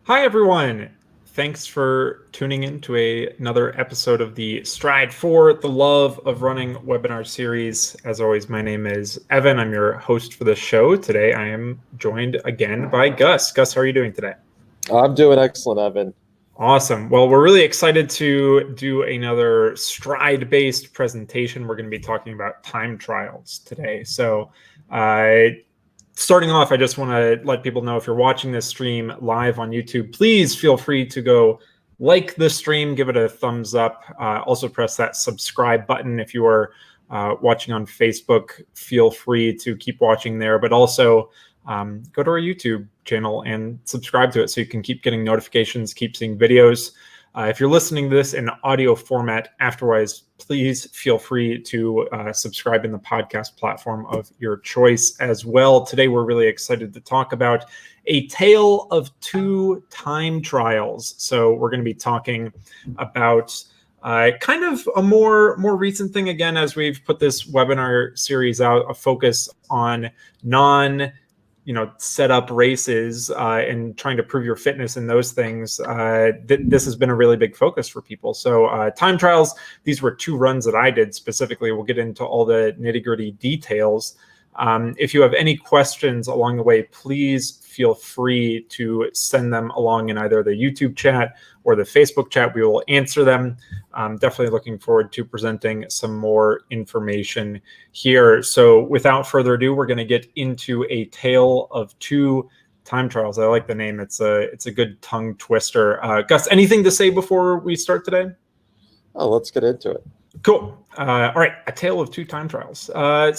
Hi, everyone. Thanks for tuning in to another episode of the Stride for the Love of Running webinar series. As always, my name is Evan. I'm your host for the show. Today, I am joined again by Gus. Gus, how are you doing today? I'm doing excellent, Evan. Awesome. Well, we're really excited to do another Stride-based presentation. We're going to be talking about time trials today. So, starting off, I just want to let people know, if you're watching this stream live on YouTube, please feel free to go like the stream, give it a thumbs up. Also press that subscribe button. If you are watching on Facebook, feel free to keep watching there, but also go to our YouTube channel and subscribe to it so you can keep getting notifications, keep seeing videos. If you're listening to this in audio format afterwards, please feel free to subscribe in the podcast platform of your choice as well. Today, we're really excited to talk about a tale of two time trials. So we're going to be talking about kind of a more recent thing, again, as we've put this webinar series out, a focus on set up races and trying to prove your fitness in those things. This has been a really big focus for people. So time trials, these were two runs that I did specifically. We'll get into all the nitty-gritty details. If you have any questions along the way, please feel free to send them along in either the YouTube chat or the Facebook chat. We will answer them. I'm definitely looking forward to presenting some more information here. So without further ado, we're going to get into a tale of two time trials. I like the name. It's a good tongue twister. Gus, anything to say before we start today? Oh, let's get into it. Cool. All right, a tale of two time trials.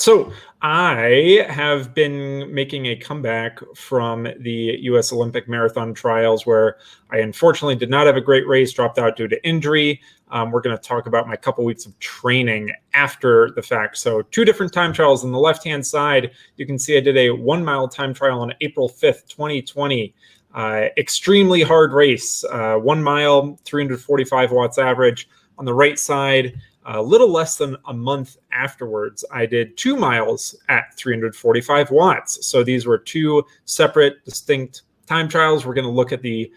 So I have been making a comeback from the U.S. Olympic Marathon trials, where I unfortunately did not have a great race, dropped out due to injury. We're going to talk about my couple weeks of training after the fact. So two different time trials. On the left-hand side, you can see I did a 1 mile time trial on April 5th, 2020. Extremely hard race, 1 mile, 345 watts average. On the right side, a little less than a month afterwards, I did 2 miles at 345 watts. So these were two separate, distinct time trials. We're going to look at the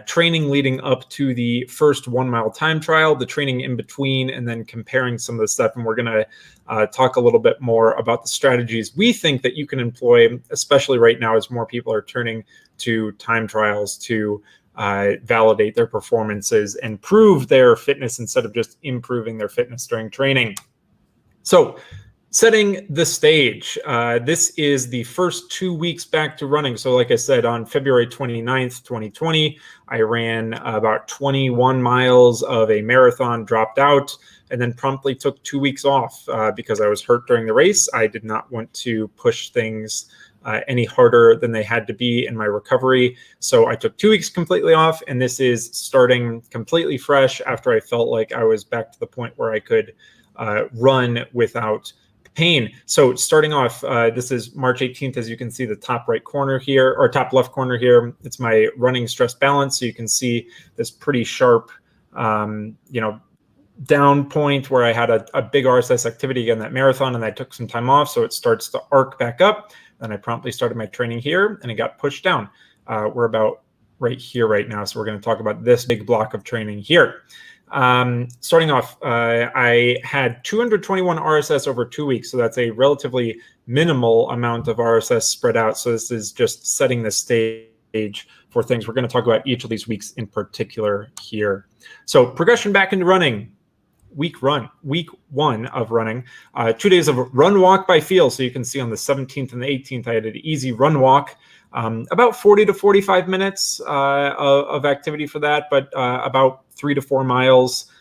training leading up to the first 1 mile time trial, the training in between, and then comparing some of the stuff. And we're going to talk a little bit more about the strategies we think that you can employ, especially right now as more people are turning to time trials to validate their performances and prove their fitness instead of just improving their fitness during training. So setting the stage, this is the first 2 weeks back to running. So like I said, on February 29th, 2020, I ran about 21 miles of a marathon, dropped out, and then promptly took 2 weeks off because I was hurt during the race. I did not want to push things any harder than they had to be in my recovery. So I took 2 weeks completely off, and this is starting completely fresh after I felt like I was back to the point where I could run without pain. So starting off, this is March 18th, as you can see the top right corner here, or top left corner here. It's my running stress balance. So you can see this pretty sharp, down point where I had a big RSS activity again, that marathon, and I took some time off. So it starts to arc back up. Then I promptly started my training here, and it got pushed down. We're about right here right now. So we're going to talk about this big block of training here. Starting off, I had 221 RSS over 2 weeks. So that's a relatively minimal amount of RSS spread out. So this is just setting the stage for things. We're going to talk about each of these weeks in particular here. So progression back into running. Week one of running, 2 days of run walk by feel. So you can see on the 17th and the 18th, I had an easy run walk, about 40 to 45 minutes of activity for that, but about 3 to 4 miles,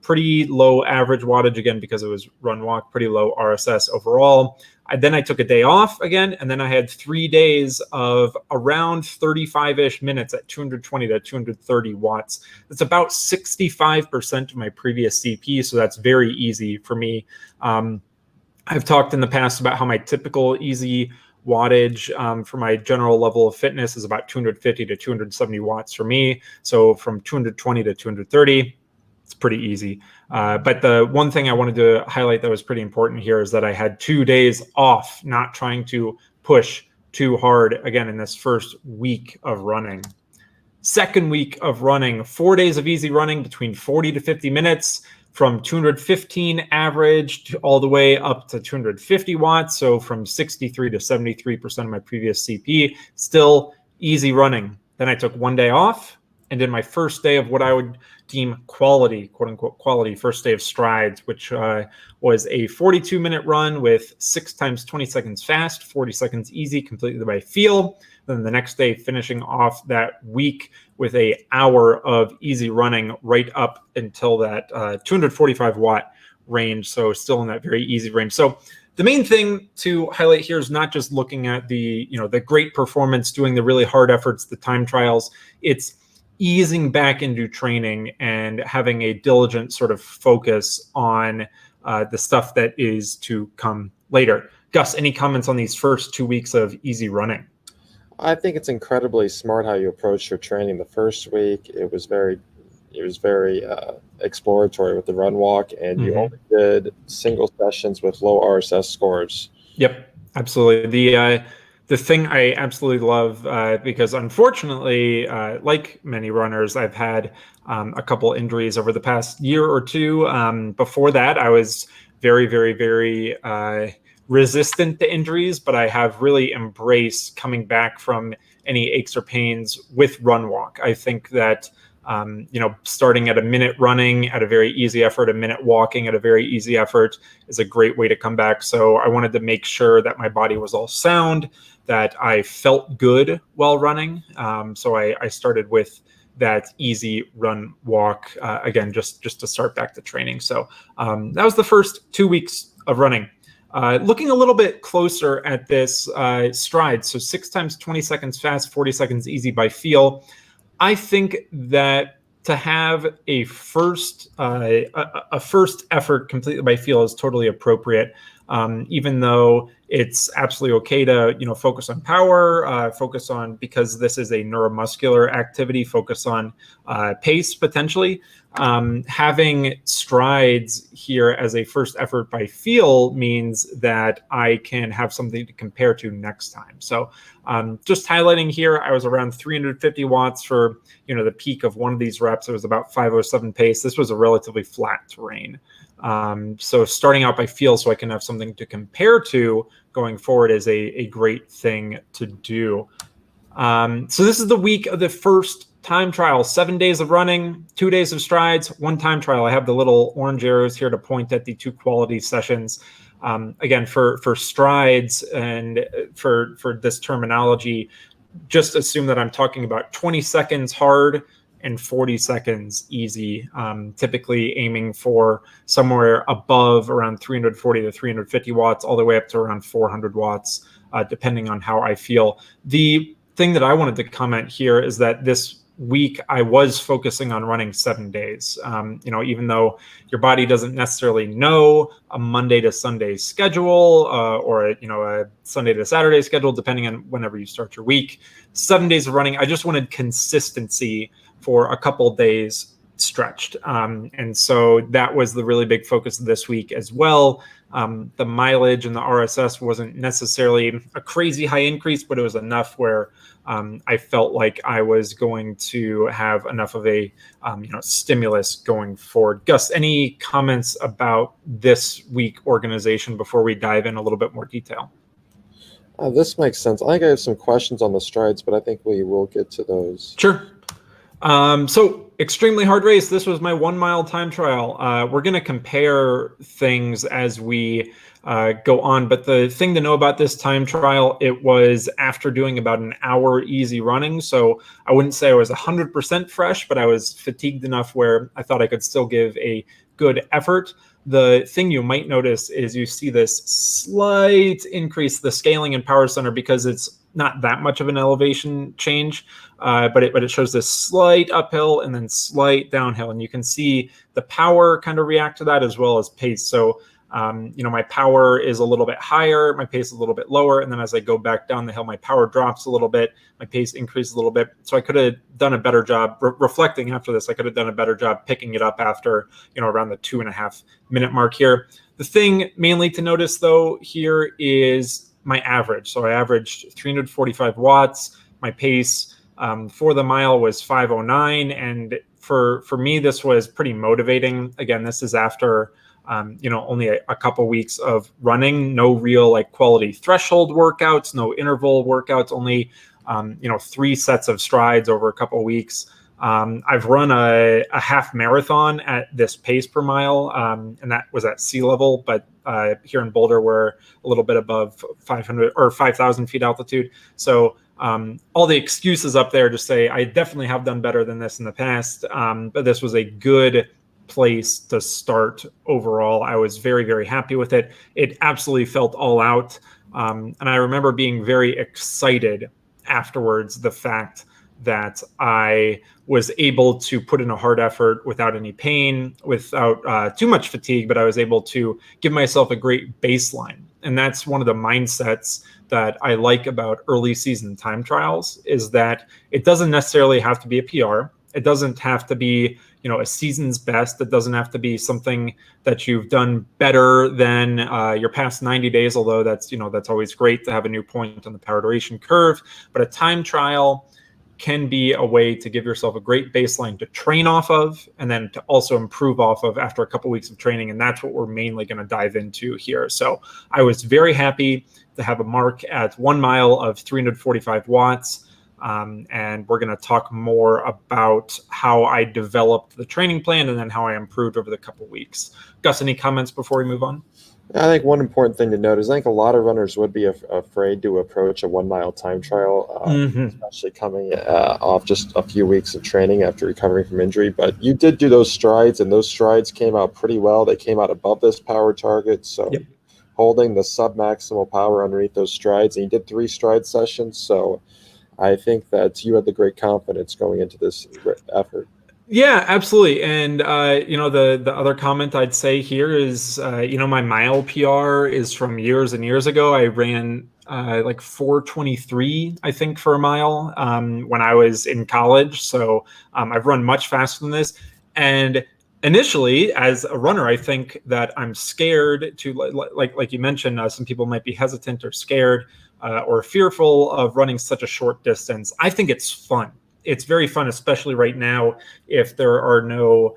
pretty low average wattage again, because it was run walk, pretty low RSS overall. Then I took a day off again, and then I had 3 days of around 35-ish minutes at 220 to 230 watts. That's about 65% of my previous CP, so that's very easy for me. I've talked in the past about how my typical easy wattage for my general level of fitness is about 250 to 270 watts for me. So from 220 to 230, it's pretty easy. But the one thing I wanted to highlight that was pretty important here is that I had 2 days off, not trying to push too hard again in this first week of running. Second week of running, 4 days of easy running between 40 to 50 minutes, from 215 average all the way up to 250 watts. So from 63 to 73% of my previous CP, still easy running. Then I took 1 day off and did my first day of what I would deem quality, quote unquote quality, first day of strides, which was a 42-minute run with 6 times 20 seconds fast, 40 seconds easy, completely by feel. Then the next day, finishing off that week with an hour of easy running right up until that 245 watt range. So still in that very easy range. So the main thing to highlight here is not just looking at the great performance, doing the really hard efforts, the time trials. It's easing back into training and having a diligent sort of focus on the stuff that is to come later. Gus, any comments on these first 2 weeks of easy running? I think it's incredibly smart how you approach your training. The first week, it was very exploratory with the run walk, and you only did single sessions with low RSS scores. Yep, absolutely. The thing I absolutely love, because unfortunately, like many runners, I've had a couple injuries over the past year or two. Before that, I was very, very, very resistant to injuries, but I have really embraced coming back from any aches or pains with run walk. I think that starting at a minute running at a very easy effort, a minute walking at a very easy effort is a great way to come back. So I wanted to make sure that my body was all sound, that I felt good while running. So I started with that easy run walk again, just to start back the training. So that was the first 2 weeks of running. Looking a little bit closer at this stride, so 6 times 20 seconds fast, 40 seconds easy by feel. I think that to have a first effort completely by feel is totally appropriate. Even though it's absolutely okay to focus on power, focus on, because this is a neuromuscular activity, focus on pace potentially. Having strides here as a first effort by feel means that I can have something to compare to next time. So just highlighting here, I was around 350 watts for the peak of one of these reps. It was about 5:07 pace. This was a relatively flat terrain. So starting out by feel so I can have something to compare to going forward is a great thing to do. So this is the week of the first time trial, 7 days of running, 2 days of strides, 1 time trial. I have the little orange arrows here to point at the 2 quality sessions. Again, for strides and for this terminology, just assume that I'm talking about 20 seconds hard and 40 seconds easy, typically aiming for somewhere above around 340 to 350 watts, all the way up to around 400 watts, depending on how I feel. The thing that I wanted to comment here is that this week I was focusing on running 7 days. Even though your body doesn't necessarily know a Monday to Sunday schedule or a Sunday to Saturday schedule, depending on whenever you start your week, 7 days of running, I just wanted consistency for a couple days stretched. And so that was the really big focus of this week as well. The mileage and the RSS wasn't necessarily a crazy high increase, but it was enough where I felt like I was going to have enough of a stimulus going forward. Gus, any comments about this week organization before we dive in a little bit more detail? This makes sense. I think I have some questions on the strides, but I think we will get to those. Sure. So extremely hard race. This was my 1 mile time trial. We're going to compare things as we go on. But the thing to know about this time trial, it was after doing about an hour easy running. So I wouldn't say I was 100% fresh, but I was fatigued enough where I thought I could still give a good effort. The thing you might notice is you see this slight increase, the scaling and power center, because it's not that much of an elevation change, but it shows this slight uphill and then slight downhill. And you can see the power kind of react to that as well as pace. So, my power is a little bit higher, my pace is a little bit lower. And then as I go back down the hill, my power drops a little bit, my pace increases a little bit. So I could have done a better job reflecting after this. I could have done a better job picking it up after, around the 2.5 minute mark here. The thing mainly to notice though here is my average. So I averaged 345 watts. My pace for the mile was 5:09, and for me this was pretty motivating. Again, this is after only a couple weeks of running, no real like quality threshold workouts, no interval workouts, only 3 sets of strides over a couple weeks. I've run a half marathon at this pace per mile, and that was at sea level, but here in Boulder, we're a little bit above 500 or 5,000 feet altitude. So all the excuses up there to say I definitely have done better than this in the past, but this was a good place to start overall. I was very, very happy with it. It absolutely felt all out. And I remember being very excited afterwards, the fact that I was able to put in a hard effort without any pain, without too much fatigue, but I was able to give myself a great baseline. And that's one of the mindsets that I like about early season time trials, is that it doesn't necessarily have to be a PR. It doesn't have to be, a season's best. It doesn't have to be something that you've done better than your past 90 days, although that's always great to have a new point on the power duration curve. But a time trial can be a way to give yourself a great baseline to train off of, and then to also improve off of after a couple weeks of training. And that's what we're mainly going to dive into here. So I was very happy to have a mark at 1 mile of 345 watts. And we're going to talk more about how I developed the training plan and then how I improved over the couple weeks. Gus, any comments before we move on? I think one important thing to note is I think a lot of runners would be afraid to approach a 1 mile time trial, especially coming off just a few weeks of training after recovering from injury. But you did do those strides, and those strides came out pretty well. They came out above this power target. So yep. Holding the sub-maximal power underneath those strides, and you did 3 stride sessions. So I think that you had the great confidence going into this effort. Yeah, absolutely. And, the other comment I'd say here is, my mile PR is from years and years ago. I ran like 4:23, I think, for a mile when I was in college. So I've run much faster than this. And initially, as a runner, I think that I'm scared to, like you mentioned, some people might be hesitant or scared or fearful of running such a short distance. I think it's fun. It's very fun, especially right now, if there are no,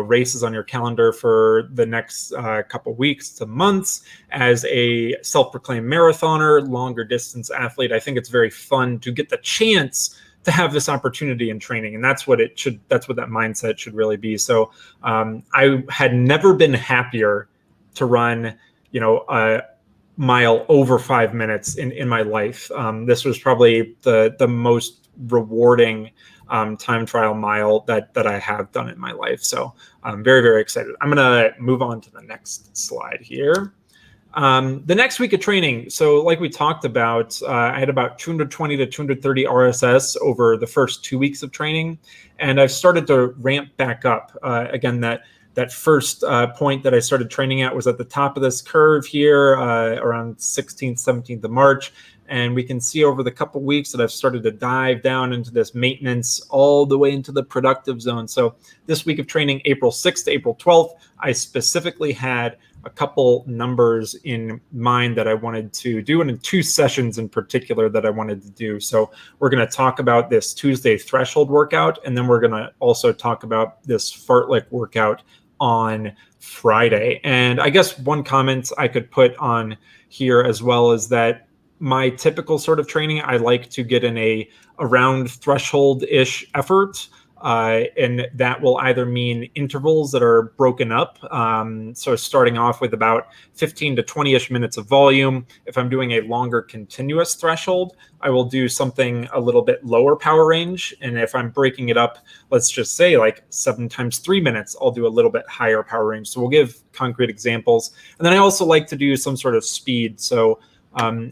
races on your calendar for the next couple weeks to months. As a self-proclaimed marathoner, longer distance athlete, I think it's very fun to get the chance to have this opportunity in training, and that's what that mindset should really be. So I had never been happier to run, a mile over 5 minutes in my life. This was probably the most rewarding time trial mile that I have done in my life. So I'm very, very excited. I'm going to move on to the next slide here. The next week of training. So like we talked about, I had about 220 to 230 RSS over the first 2 weeks of training. And I've started to ramp back up. Again, that first point that I started training at was at the top of this curve here around 16th, 17th of March. And we can see over the couple weeks that I've started to dive down into this maintenance all the way into the productive zone. So this week of training, April 6th to April 12th, I specifically had a couple numbers in mind that I wanted to do, and in 2 sessions in particular that I wanted to do. So we're going to talk about this Tuesday threshold workout, and then we're going to also talk about this fartlek workout on Friday. And I guess one comment I could put on here as well is that my typical sort of training, I like to get in a around threshold-ish effort. And that will either mean intervals that are broken up. So starting off with about 15 to 20-ish minutes of volume. If I'm doing a longer continuous threshold, I will do something a little bit lower power range. And if I'm breaking it up, let's just say like 7 times 3 minutes, I'll do a little bit higher power range. So we'll give concrete examples. And then I also like to do some sort of speed. So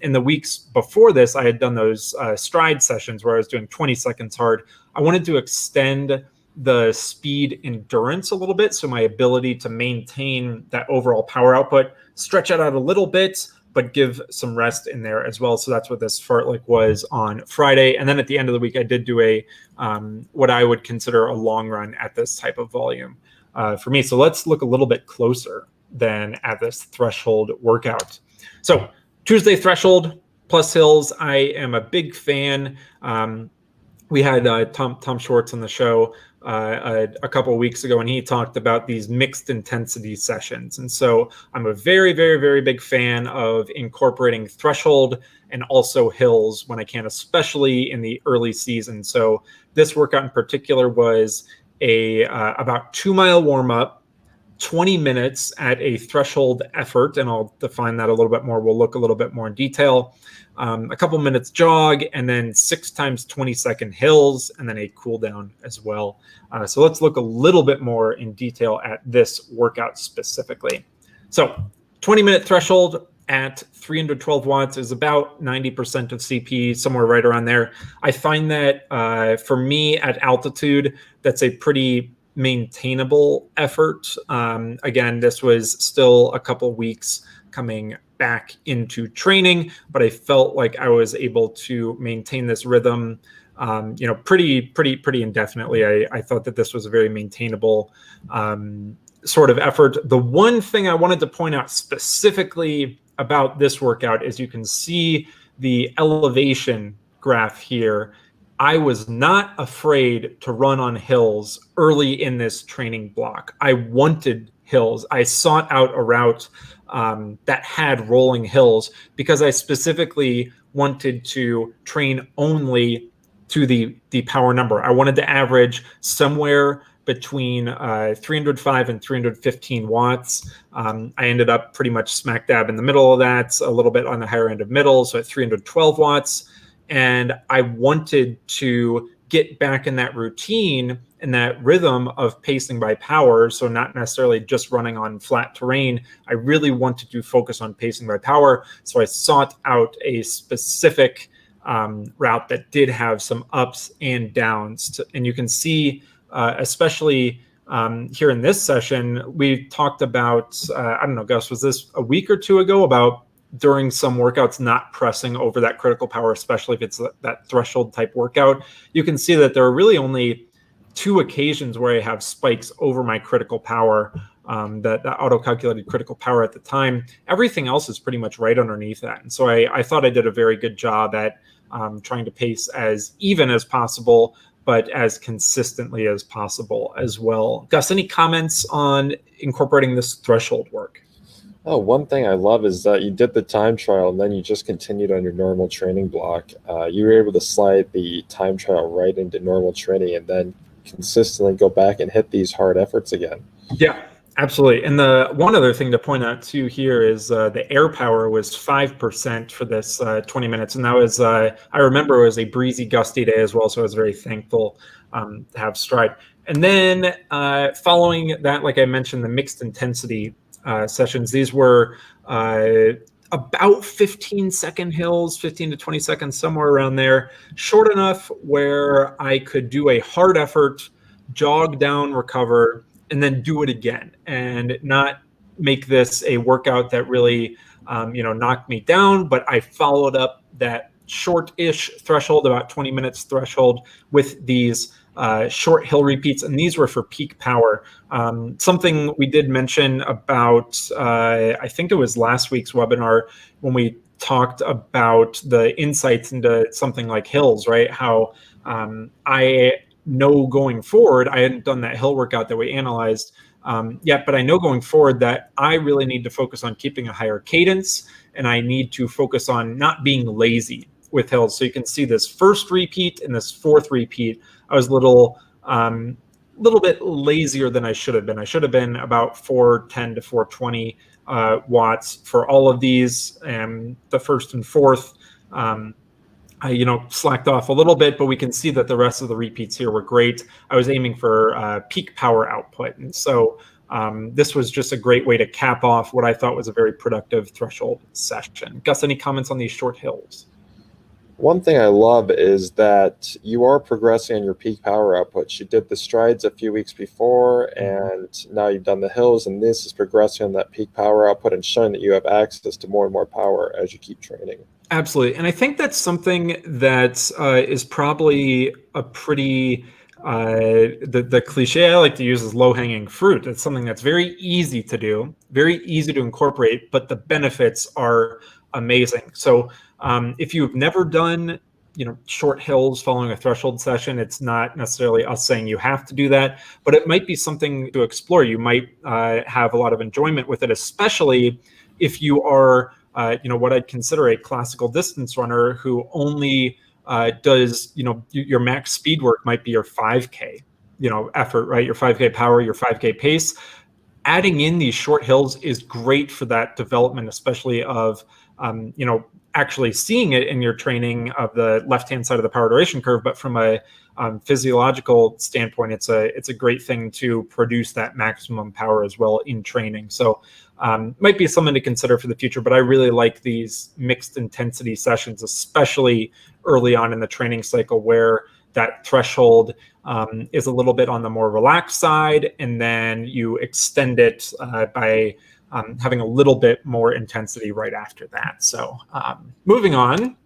in the weeks before this, I had done those stride sessions where I was doing 20 seconds hard. I wanted to extend the speed endurance a little bit, so my ability to maintain that overall power output, stretch it out a little bit, but give some rest in there as well. So that's what this fartlek was on Friday. And then at the end of the week, I did do a what I would consider a long run at this type of volume for me. So let's look a little bit closer than at this threshold workout. So Tuesday threshold plus hills, I am a big fan. we had Tom Schwartz on the show a couple of weeks ago, and he talked about these mixed intensity sessions. And so I'm a very, very, very big fan of incorporating threshold and also hills when I can, especially in the early season. So this workout in particular was a about 2-mile warm up, 20 minutes at a threshold effort, and I'll define that a little bit more. We'll look a little bit more in detail. A couple minutes jog, and then 6 times 20-second hills, and then a cool down as well. So let's look a little bit more in detail at this workout specifically. So 20-minute threshold at 312 watts is about 90% of CP, somewhere right around there. I find that for me at altitude, that's a pretty maintainable effort. Again, this was still a couple weeks coming back into training, but I felt like I was able to maintain this rhythm, pretty indefinitely. I thought that this was a very maintainable sort of effort. The one thing I wanted to point out specifically about this workout is you can see the elevation graph here. I was not afraid to run on hills early in this training block. I wanted hills. I sought out a route that had rolling hills because I specifically wanted to train only to the power number. I wanted to average somewhere between 305 and 315 watts. I ended up pretty much smack dab in the middle of that, a little bit on the higher end of middle, so at 312 watts. And I wanted to get back in that routine and that rhythm of pacing by power. So not necessarily just running on flat terrain. I really wanted to focus on pacing by power. So I sought out a specific route that did have some ups and downs. And you can see, especially here in this session, we talked about, I don't know, Gus, was this a week or two ago, about during some workouts not pressing over that critical power, especially if it's that threshold type workout. You can see that there are really only 2 occasions where I have spikes over my critical power, that auto-calculated critical power at the time. Everything else is pretty much right underneath that. And so I thought I did a very good job at trying to pace as even as possible, but as consistently as possible as well. Gus, any comments on incorporating this threshold work? Oh, one thing I love is that you did the time trial and then you just continued on your normal training block. You were able to slide the time trial right into normal training and then consistently go back and hit these hard efforts again. Yeah, absolutely. And the one other thing to point out too here is the air power was 5% for this 20 minutes. And that was, I remember it was a breezy, gusty day as well. So I was very thankful to have Stride. And then following that, like I mentioned, the mixed intensity sessions. These were about 15-second hills, 15 to 20 seconds, somewhere around there. Short enough where I could do a hard effort, jog down, recover, and then do it again, and not make this a workout that really, knocked me down. But I followed up that short-ish threshold, about 20 minutes threshold, with these short hill repeats, and these were for peak power. Something we did mention about, I think it was last week's webinar when we talked about the insights into something like hills, right? How I know going forward, I hadn't done that hill workout that we analyzed yet, but I know going forward that I really need to focus on keeping a higher cadence, and I need to focus on not being lazy with hills. So you can see this first repeat and this fourth repeat, I was a little bit lazier than I should have been. I should have been about 410 to 420 watts for all of these. The first and fourth, I slacked off a little bit, but we can see that the rest of the repeats here were great. I was aiming for peak power output. And so this was just a great way to cap off what I thought was a very productive threshold session. Gus, any comments on these short hills? One thing I love is that you are progressing on your peak power outputs. You did the strides a few weeks before, and now you've done the hills, and this is progressing on that peak power output and showing that you have access to more and more power as you keep training. Absolutely. And I think that's something that is probably a pretty, the cliche I like to use is low-hanging fruit. It's something that's very easy to do, very easy to incorporate, but the benefits are amazing. So if you've never done short hills following a threshold session. It's not necessarily us saying you have to do that, but it might be something to explore. You might have a lot of enjoyment with it, especially if you are, what I'd consider a classical distance runner who only does, your max speed work might be your 5K, effort, right? Your 5K power, your 5K pace. Adding in these short hills is great for that development, especially of, actually seeing it in your training of the left-hand side of the power duration curve. But from a physiological standpoint, it's a great thing to produce that maximum power as well in training. So might be something to consider for the future, but I really like these mixed intensity sessions, especially early on in the training cycle where that threshold is a little bit on the more relaxed side, and then you extend it by having a little bit more intensity right after that. So moving on,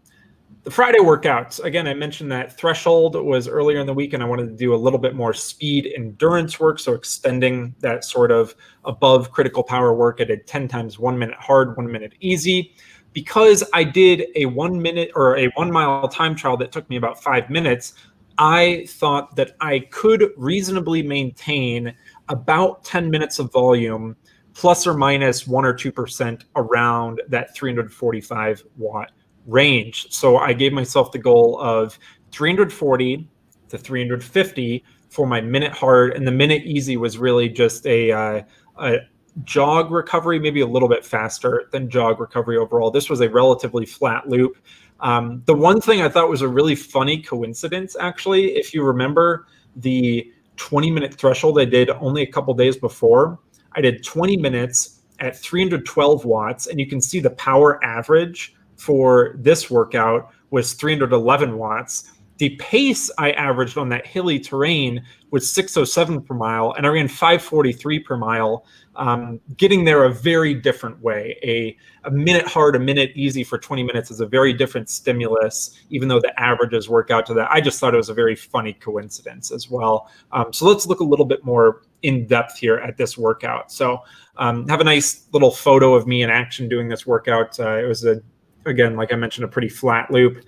the Friday workouts. Again, I mentioned that threshold was earlier in the week, and I wanted to do a little bit more speed endurance work, so extending that sort of above critical power work. I did 10 times 1 minute hard, 1 minute easy. Because I did a 1 minute or a 1 mile time trial that took me about 5 minutes, I thought that I could reasonably maintain about 10 minutes of volume, plus or minus 1 or 2% around that 345 watt range. So I gave myself the goal of 340 to 350 for my minute hard, and the minute easy was really just a jog recovery, maybe a little bit faster than jog recovery overall. This was a relatively flat loop. The one thing I thought was a really funny coincidence, actually, if you remember the 20-minute threshold I did only a couple days before, I did 20 minutes at 312 watts, and you can see the power average for this workout was 311 watts. The pace I averaged on that hilly terrain was 607 per mile, and I ran 543 per mile, getting there a very different way. A minute hard, a minute easy for 20 minutes is a very different stimulus, even though the averages work out to that. I just thought it was a very funny coincidence as well. So let's look a little bit more in depth here at this workout. So have a nice little photo of me in action doing this workout. It was again, like I mentioned, a pretty flat loop,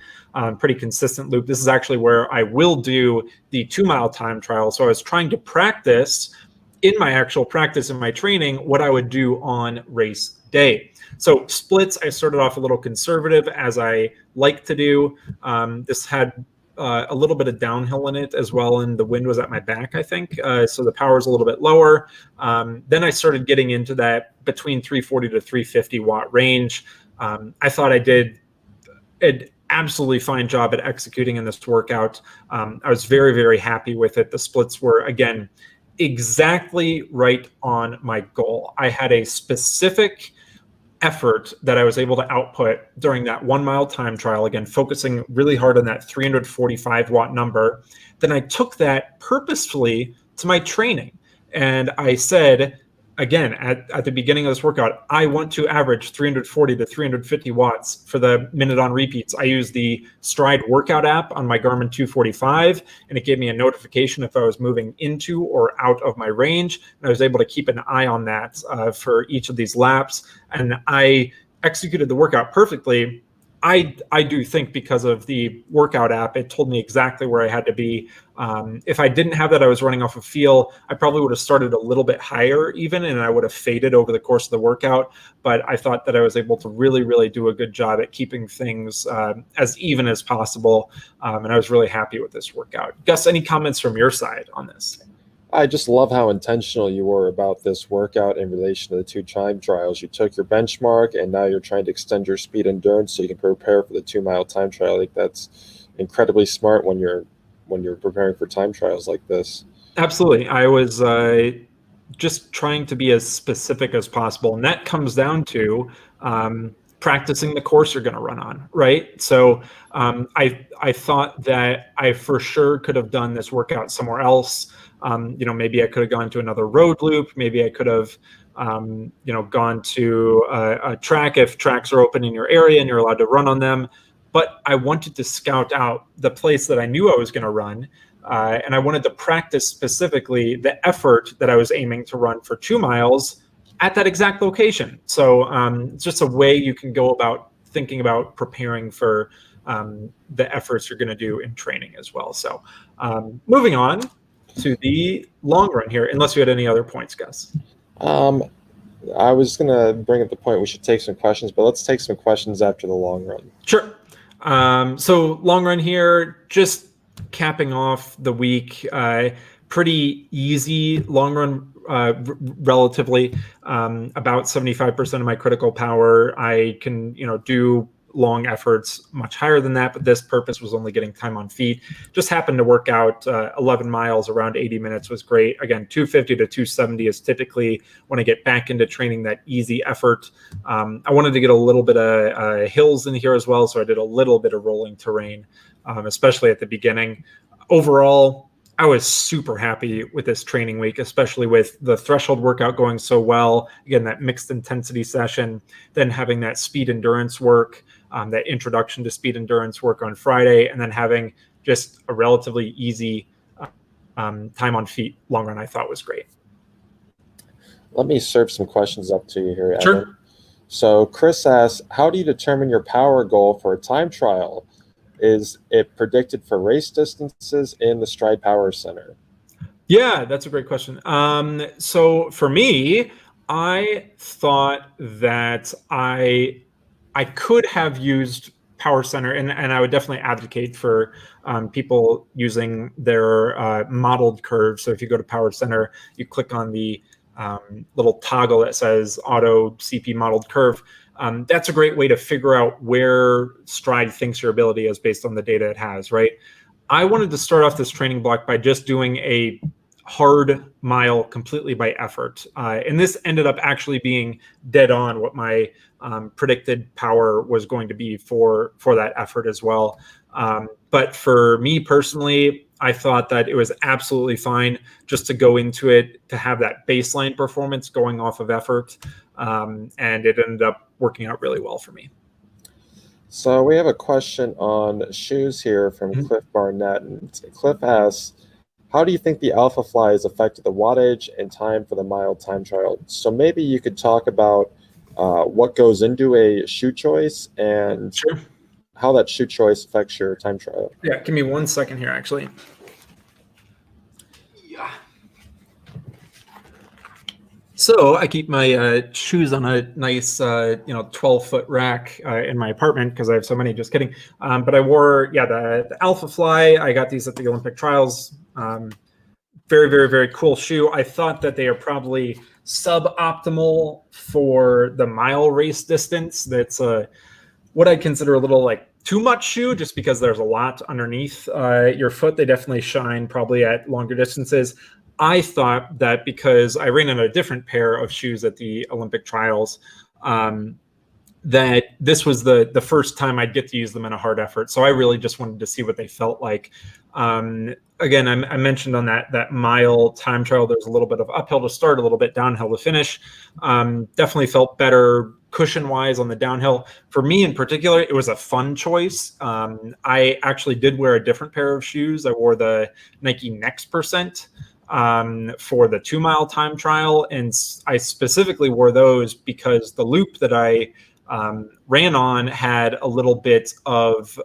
pretty consistent loop. This is actually where I will do the 2 mile time trial. So I was trying to practice in my actual practice in my training what I would do on race day. So splits, I started off a little conservative, as I like to do. This had a little bit of downhill in it as well, and the wind was at my back, I think. So the power is a little bit lower. Then I started getting into that between 340 to 350 watt range. I thought I did an absolutely fine job at executing in this workout. I was very, very happy with it. The splits were, again, exactly right on my goal. I had a specific effort that I was able to output during that 1 mile time trial, again, focusing really hard on that 345 watt number. Then I took that purposefully to my training. And I said, again, at the beginning of this workout, I want to average 340 to 350 watts for the minute on repeats. I use the Stride workout app on my Garmin 245, and it gave me a notification if I was moving into or out of my range. And I was able to keep an eye on that for each of these laps. And I executed the workout perfectly. I do think because of the workout app, it told me exactly where I had to be. If I didn't have that, I was running off of feel. I probably would have started a little bit higher even, and I would have faded over the course of the workout. But I thought that I was able to really, really do a good job at keeping things as even as possible. And I was really happy with this workout. Gus, any comments from your side on this? I just love how intentional you were about this workout in relation to the 2 time trials. You took your benchmark, and now you're trying to extend your speed endurance so you can prepare for the 2 mile time trial. I think that's incredibly smart when you're preparing for time trials like this. Absolutely. I was just trying to be as specific as possible, and that comes down to practicing the course you're going to run on, right? So I thought that I for sure could have done this workout somewhere else. Maybe I could have gone to another road loop. Maybe I could have, gone to a track if tracks are open in your area and you're allowed to run on them. But I wanted to scout out the place that I knew I was going to run. And I wanted to practice specifically the effort that I was aiming to run for 2 miles at that exact location. So it's just a way you can go about thinking about preparing for the efforts you're going to do in training as well. So moving on to the long run here, unless you had any other points, Gus. I was going to bring up the point we should take some questions, but let's take some questions after the long run. Sure. So long run here, just capping off the week, pretty easy long run, relatively, about 75% of my critical power. I can, do long efforts much higher than that, but this purpose was only getting time on feet. Just happened to work out 11 miles around 80 minutes was great. Again, 250 to 270 is typically when I get back into training that easy effort. I wanted to get a little bit of hills in here as well, so I did a little bit of rolling terrain, especially at the beginning. Overall, I was super happy with this training week, especially with the threshold workout going so well. Again, that mixed intensity session, then having that speed endurance work, that introduction to speed endurance work on Friday, and then having just a relatively easy time on feet long run, I thought was great. Let me serve some questions up to you here, Sure. Evan. So Chris asks, how do you determine your power goal for a time trial? Is it predicted for race distances in the Stride Power Center? Yeah, that's a great question. So for me, I thought that I could have used Power Center, and I would definitely advocate for people using their modeled curve. So if you go to Power Center, you click on the little toggle that says Auto CP Modeled Curve. That's a great way to figure out where Stride thinks your ability is based on the data it has, right? I wanted to start off this training block by just doing a hard mile completely by effort. And this ended up actually being dead on what my predicted power was going to be for that effort as well. But for me personally, I thought that it was absolutely fine just to go into it, to have that baseline performance going off of effort. And it ended up working out really well for me. So we have a question on shoes here from Cliff Barnett. And Cliff asks, how do you think the Alpha Fly has affected the wattage and time for the mile time trial? So maybe you could talk about what goes into a shoe choice and Sure. how that shoe choice affects your time trial. Yeah, give me 1 second here, actually. Yeah. So I keep my shoes on a nice, 12-foot rack in my apartment because I have so many. Just kidding. But I wore, the Alpha Fly. I got these at the Olympic trials. Very, very, very cool shoe. I thought that they are probably suboptimal for the mile race distance. That's what I consider a little like too much shoe, just because there's a lot underneath your foot. They definitely shine probably at longer distances. I thought that because I ran in a different pair of shoes at the Olympic trials, that this was the first time I'd get to use them in a hard effort. So I really just wanted to see what they felt like. Again, I mentioned on that mile time trial, there's a little bit of uphill to start, a little bit downhill to finish. Definitely felt better cushion-wise on the downhill. For me in particular, it was a fun choice. I actually did wear a different pair of shoes. I wore the Nike Next Percent for the 2 mile time trial. And I specifically wore those because the loop that I ran on had a little bit of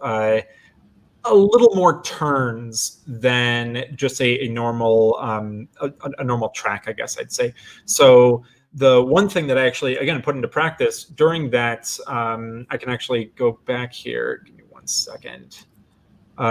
a little more turns than just a normal a normal track, I guess I'd say. So the one thing that I actually, again, put into practice during that, I can actually go back here. Give me 1 second.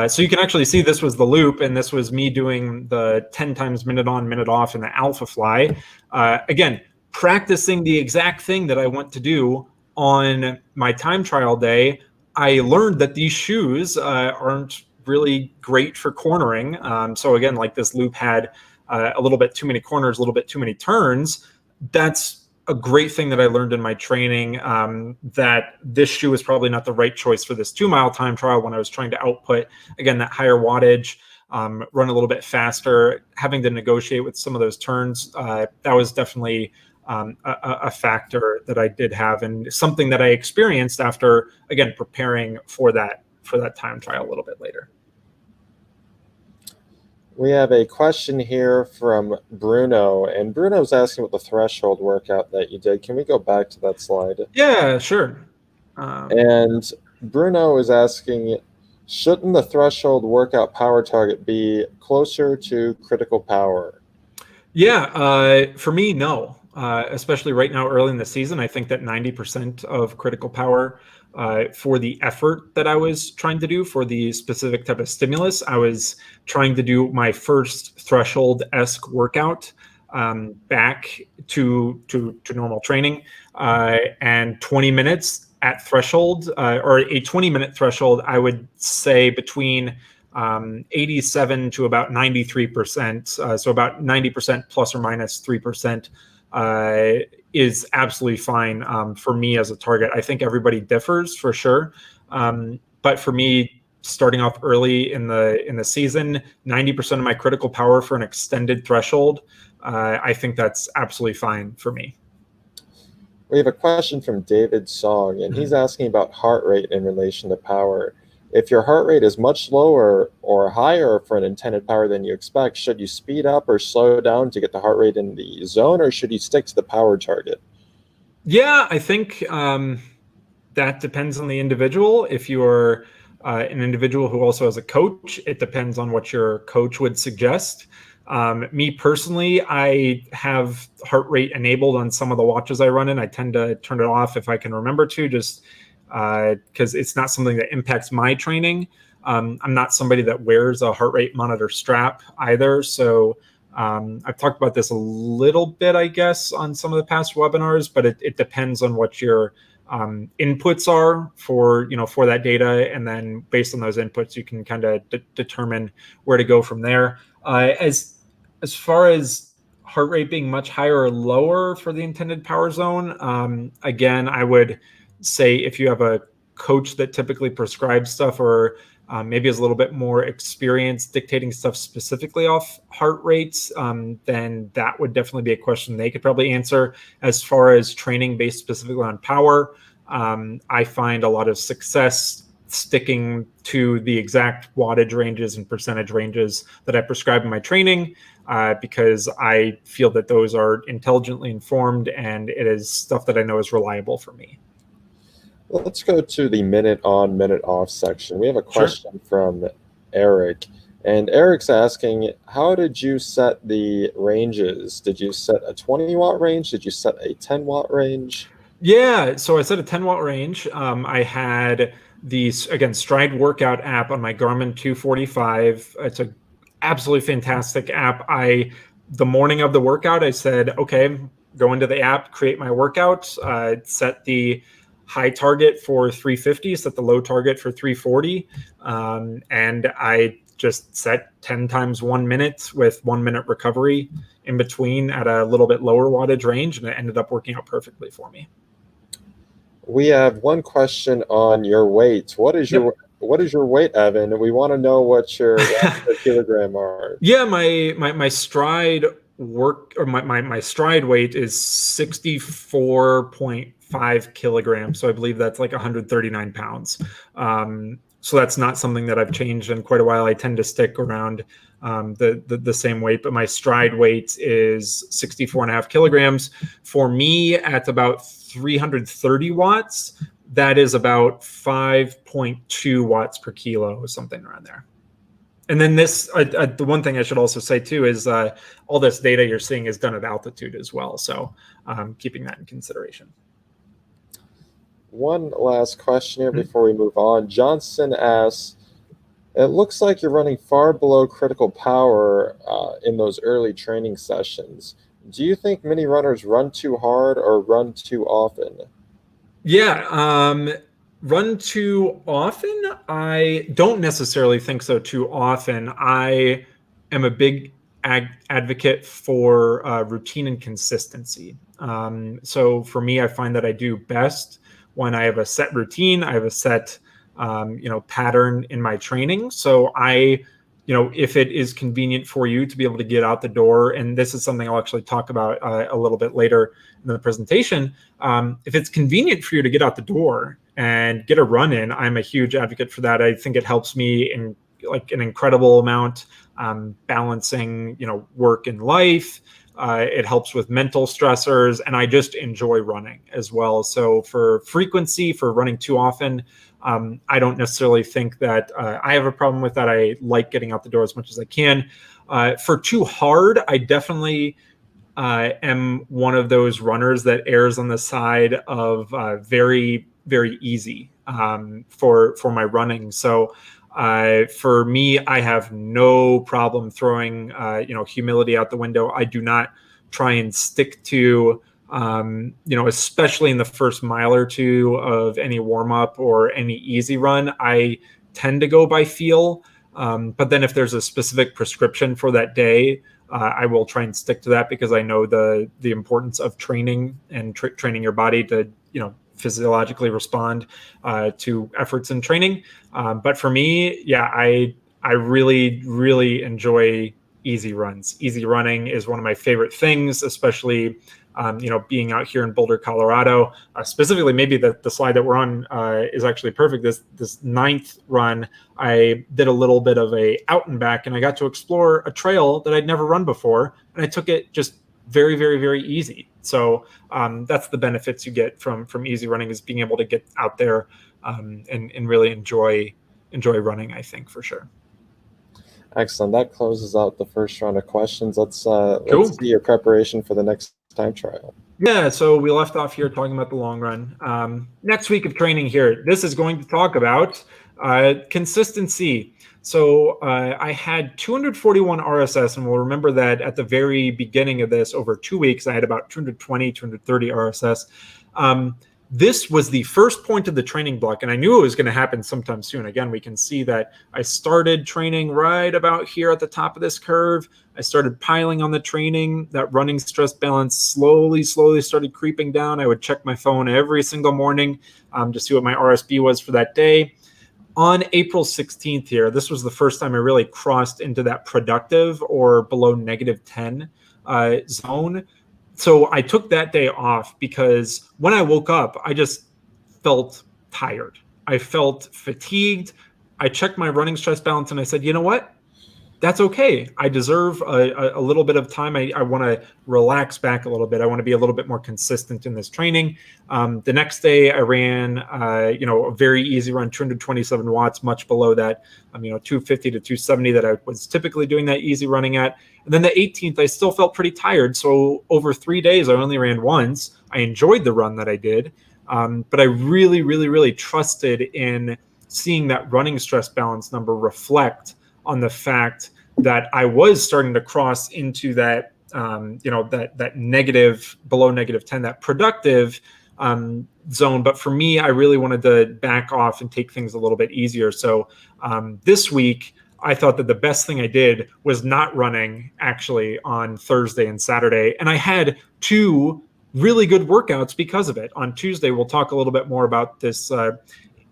So you can actually see this was the loop, and this was me doing the 10 times minute on, minute off in the Alpha Fly. Again, practicing the exact thing that I want to do on my time trial day. I learned that these shoes aren't really great for cornering. So again, like this loop had a little bit too many corners, a little bit too many turns. That's a great thing that I learned in my training, that this shoe is probably not the right choice for this 2 mile time trial when I was trying to output, again, that higher wattage, run a little bit faster, having to negotiate with some of those turns. That was definitely a factor that I did have, and something that I experienced after, again, preparing for that time trial a little bit later. We have a question here from Bruno, and Bruno's asking about the threshold workout that you did. Can we go back to that slide? Yeah, sure. And Bruno is asking, shouldn't the threshold workout power target be closer to critical power? Yeah, for me, no. Especially right now, early in the season, I think that 90% of critical power for the effort that I was trying to do for the specific type of stimulus, I was trying to do my first threshold-esque workout back to normal training, and 20 minutes at threshold, or a 20-minute threshold, I would say between 87 to about 93%. So about 90% plus or minus 3% is absolutely fine for me as a target. I think everybody differs for sure. But for me, starting off early in the season, 90% of my critical power for an extended threshold, I think that's absolutely fine for me. We have a question from David Song, and he's asking about heart rate in relation to power. If your heart rate is much lower or higher for an intended power than you expect, should you speed up or slow down to get the heart rate in the zone, or should you stick to the power target? Yeah, I think that depends on the individual. If you're an individual who also has a coach, it depends on what your coach would suggest. Me personally, I have heart rate enabled on some of the watches I run in. I tend to turn it off if I can remember to, just because it's not something that impacts my training. I'm not somebody that wears a heart rate monitor strap either. So I've talked about this a little bit, I guess, on some of the past webinars, but it depends on what your inputs are for that data, and then based on those inputs, you can kind of determine where to go from there. As far as heart rate being much higher or lower for the intended power zone, again, I would say if you have a coach that typically prescribes stuff, or maybe is a little bit more experienced dictating stuff specifically off heart rates, then that would definitely be a question they could probably answer. As far as training based specifically on power, I find a lot of success sticking to the exact wattage ranges and percentage ranges that I prescribe in my training, because I feel that those are intelligently informed and it is stuff that I know is reliable for me. Let's go to the minute on, minute off section. We have a question Sure. from Eric, and Eric's asking, how did you set the ranges? Did you set a 20-watt range? Did you set a 10-watt range? Yeah, so I set a 10-watt range. I had the, again, Stride workout app on my Garmin 245. It's a absolutely fantastic app. The morning of the workout, I said, okay, go into the app, create my workout, set the high target for 350, set the low target for 340, and I just set 10 times 1 minute with 1 minute recovery in between at a little bit lower wattage range, and it ended up working out perfectly for me. We have one question on your weight. What is your weight, Evan? We want to know what your watts per kilogram are. Yeah, my stride work, or my stride weight is 64.5 kilograms. So I believe that's like 139 pounds. So that's not something that I've changed in quite a while. I tend to stick around the same weight, but my stride weight is 64.5 kilograms. For me, at about 330 watts, that is about 5.2 watts per kilo, or something around there. And then this, the one thing I should also say too is all this data you're seeing is done at altitude as well. So keeping that in consideration. One last question here before we move on. Johnson asks, it looks like you're running far below critical power in those early training sessions. Do you think many runners run too hard or run too often? Yeah, run too often? I don't necessarily think so too often. I am a big advocate for routine and consistency. So for me, I find that I do best when I have a set routine, I have a set pattern in my training. So if it is convenient for you to be able to get out the door, and this is something I'll actually talk about a little bit later in the presentation, if it's convenient for you to get out the door and get a run in, I'm a huge advocate for that. I think it helps me in like an incredible amount, balancing, work and life. It helps with mental stressors, and I just enjoy running as well. So for frequency, for running too often, I don't necessarily think that I have a problem with that. I like getting out the door as much as I can. For too hard, I definitely am one of those runners that errs on the side of very, very easy for my running. So for me, I have no problem throwing humility out the window. I do not try and stick to especially in the first mile or two of any warm up or any easy run. I tend to go by feel. But then if there's a specific prescription for that day, I will try and stick to that because I know the importance of training and training your body to, physiologically respond to efforts in training. But for me, yeah, I really, really enjoy easy runs. Easy running is one of my favorite things, especially being out here in Boulder, Colorado. Specifically, maybe the slide that we're on is actually perfect. This ninth run, I did a little bit of a out and back, and I got to explore a trail that I'd never run before, and I took it just very, very, very easy. So that's the benefits you get from easy running, is being able to get out there and really enjoy running, I think, for sure. Excellent. That closes out the first round of questions. Let's Cool. see your preparation for the next time trial. Yeah, so we left off here talking about the long run. Next week of training here, this is going to talk about consistency. So I had 241 RSS, and we'll remember that at the very beginning of this, over 2 weeks, I had about 220, 230 RSS. This was the first point of the training block, and I knew it was going to happen sometime soon. Again, we can see that I started training right about here at the top of this curve. I started piling on the training. That running stress balance slowly started creeping down. I would check my phone every single morning to see what my RSB was for that day. On April 16th here, this was the first time I really crossed into that productive or below -10 zone. So I took that day off because when I woke up, I just felt tired. I felt fatigued. I checked my running stress balance and I said, you know what? That's okay. I deserve a little bit of time. I want to relax back a little bit. I want to be a little bit more consistent in this training. The next day I ran, a very easy run, 227 watts, much below that, 250 to 270 that I was typically doing that easy running at. And then the 18th, I still felt pretty tired. So over 3 days, I only ran once. I enjoyed the run that I did. But I really, really, really trusted in seeing that running stress balance number reflect on the fact that I was starting to cross into that, that negative, below -10, that productive zone. But for me, I really wanted to back off and take things a little bit easier. So this week, I thought that the best thing I did was not running actually on Thursday and Saturday. And I had 2 really good workouts because of it. On Tuesday, we'll talk a little bit more about this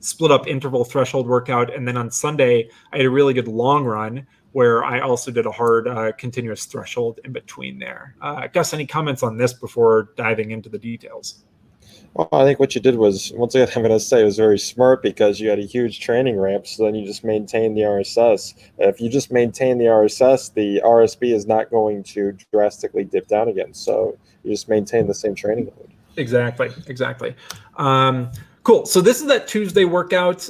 split up interval threshold workout. And then on Sunday, I had a really good long run where I also did a hard continuous threshold in between there. Gus, any comments on this before diving into the details? Well, I think what you did was, once again, I'm going to say, was very smart because you had a huge training ramp, so then you just maintain the RSS. If you just maintain the RSS, the RSB is not going to drastically dip down again. So you just maintain the same training load. Exactly. Cool. So this is that Tuesday workout.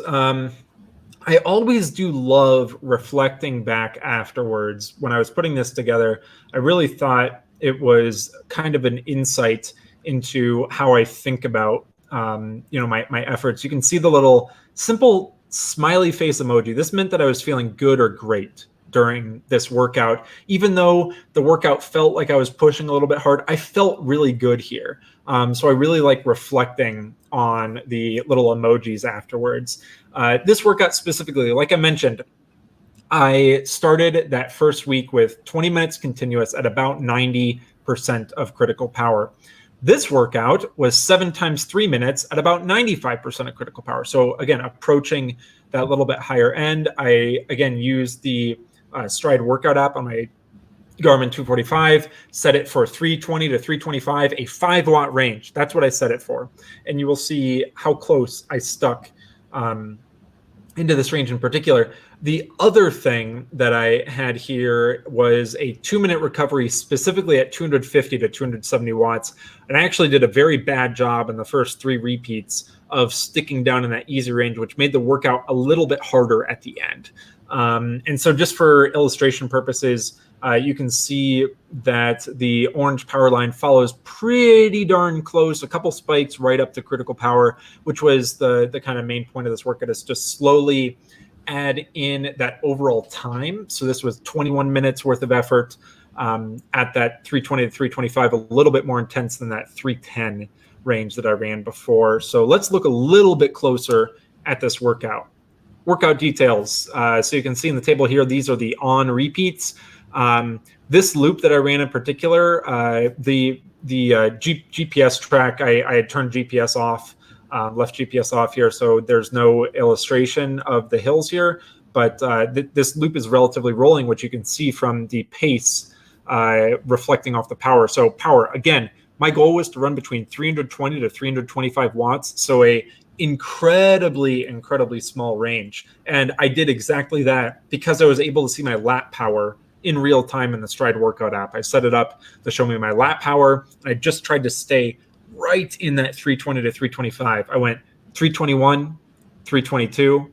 I always do love reflecting back afterwards. When I was putting this together, I really thought it was kind of an insight into how I think about, my efforts. You can see the little simple smiley face emoji. This meant that I was feeling good or great during this workout. Even though the workout felt like I was pushing a little bit hard, I felt really good here. So I really like reflecting on the little emojis afterwards. This workout specifically, like I mentioned, I started that first week with 20 minutes continuous at about 90% of critical power. This workout was 7 times 3 minutes at about 95% of critical power. So again, approaching that little bit higher end. I, again, used the Stride workout app on my Garmin 245, set it for 320 to 325, a 5-watt range. That's what I set it for. And you will see how close I stuck into this range in particular. The other thing that I had here was a 2-minute recovery specifically at 250 to 270 watts. And I actually did a very bad job in the first 3 repeats of sticking down in that easy range, which made the workout a little bit harder at the end. And so just for illustration purposes, you can see that the orange power line follows pretty darn close, a couple spikes right up to critical power, which was the kind of main point of this workout, is just slowly add in that overall time. So this was 21 minutes worth of effort at that 320 to 325, a little bit more intense than that 310 range that I ran before. So let's look a little bit closer at this workout. Workout details. So you can see in the table here, these are the on repeats. This loop that I ran in particular, the GPS track, I had turned GPS off, left GPS off here, so there's no illustration of the hills here, but this loop is relatively rolling, which you can see from the pace reflecting off the power. So power, again, my goal was to run between 320 to 325 watts, so a incredibly small range. And I did exactly that because I was able to see my lat power in real time in the Stride workout app. I set it up to show me my lat power. I just tried to stay right in that 320 to 325. I went 321, 322,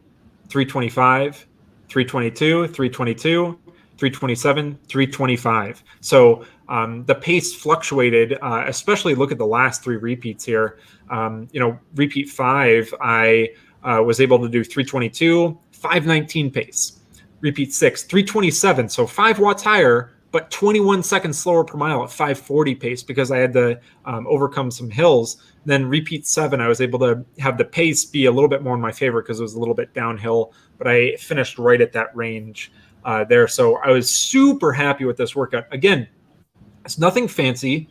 325, 322, 322, 327, 325. So the pace fluctuated, especially look at the last 3 repeats here. Repeat 5, I was able to do 322, 519 pace. Repeat 6, 327, so 5 watts higher, but 21 seconds slower per mile at 540 pace because I had to overcome some hills. Then repeat 7, I was able to have the pace be a little bit more in my favor because it was a little bit downhill, but I finished right at that range there. So I was super happy with this workout. Again, it's nothing fancy,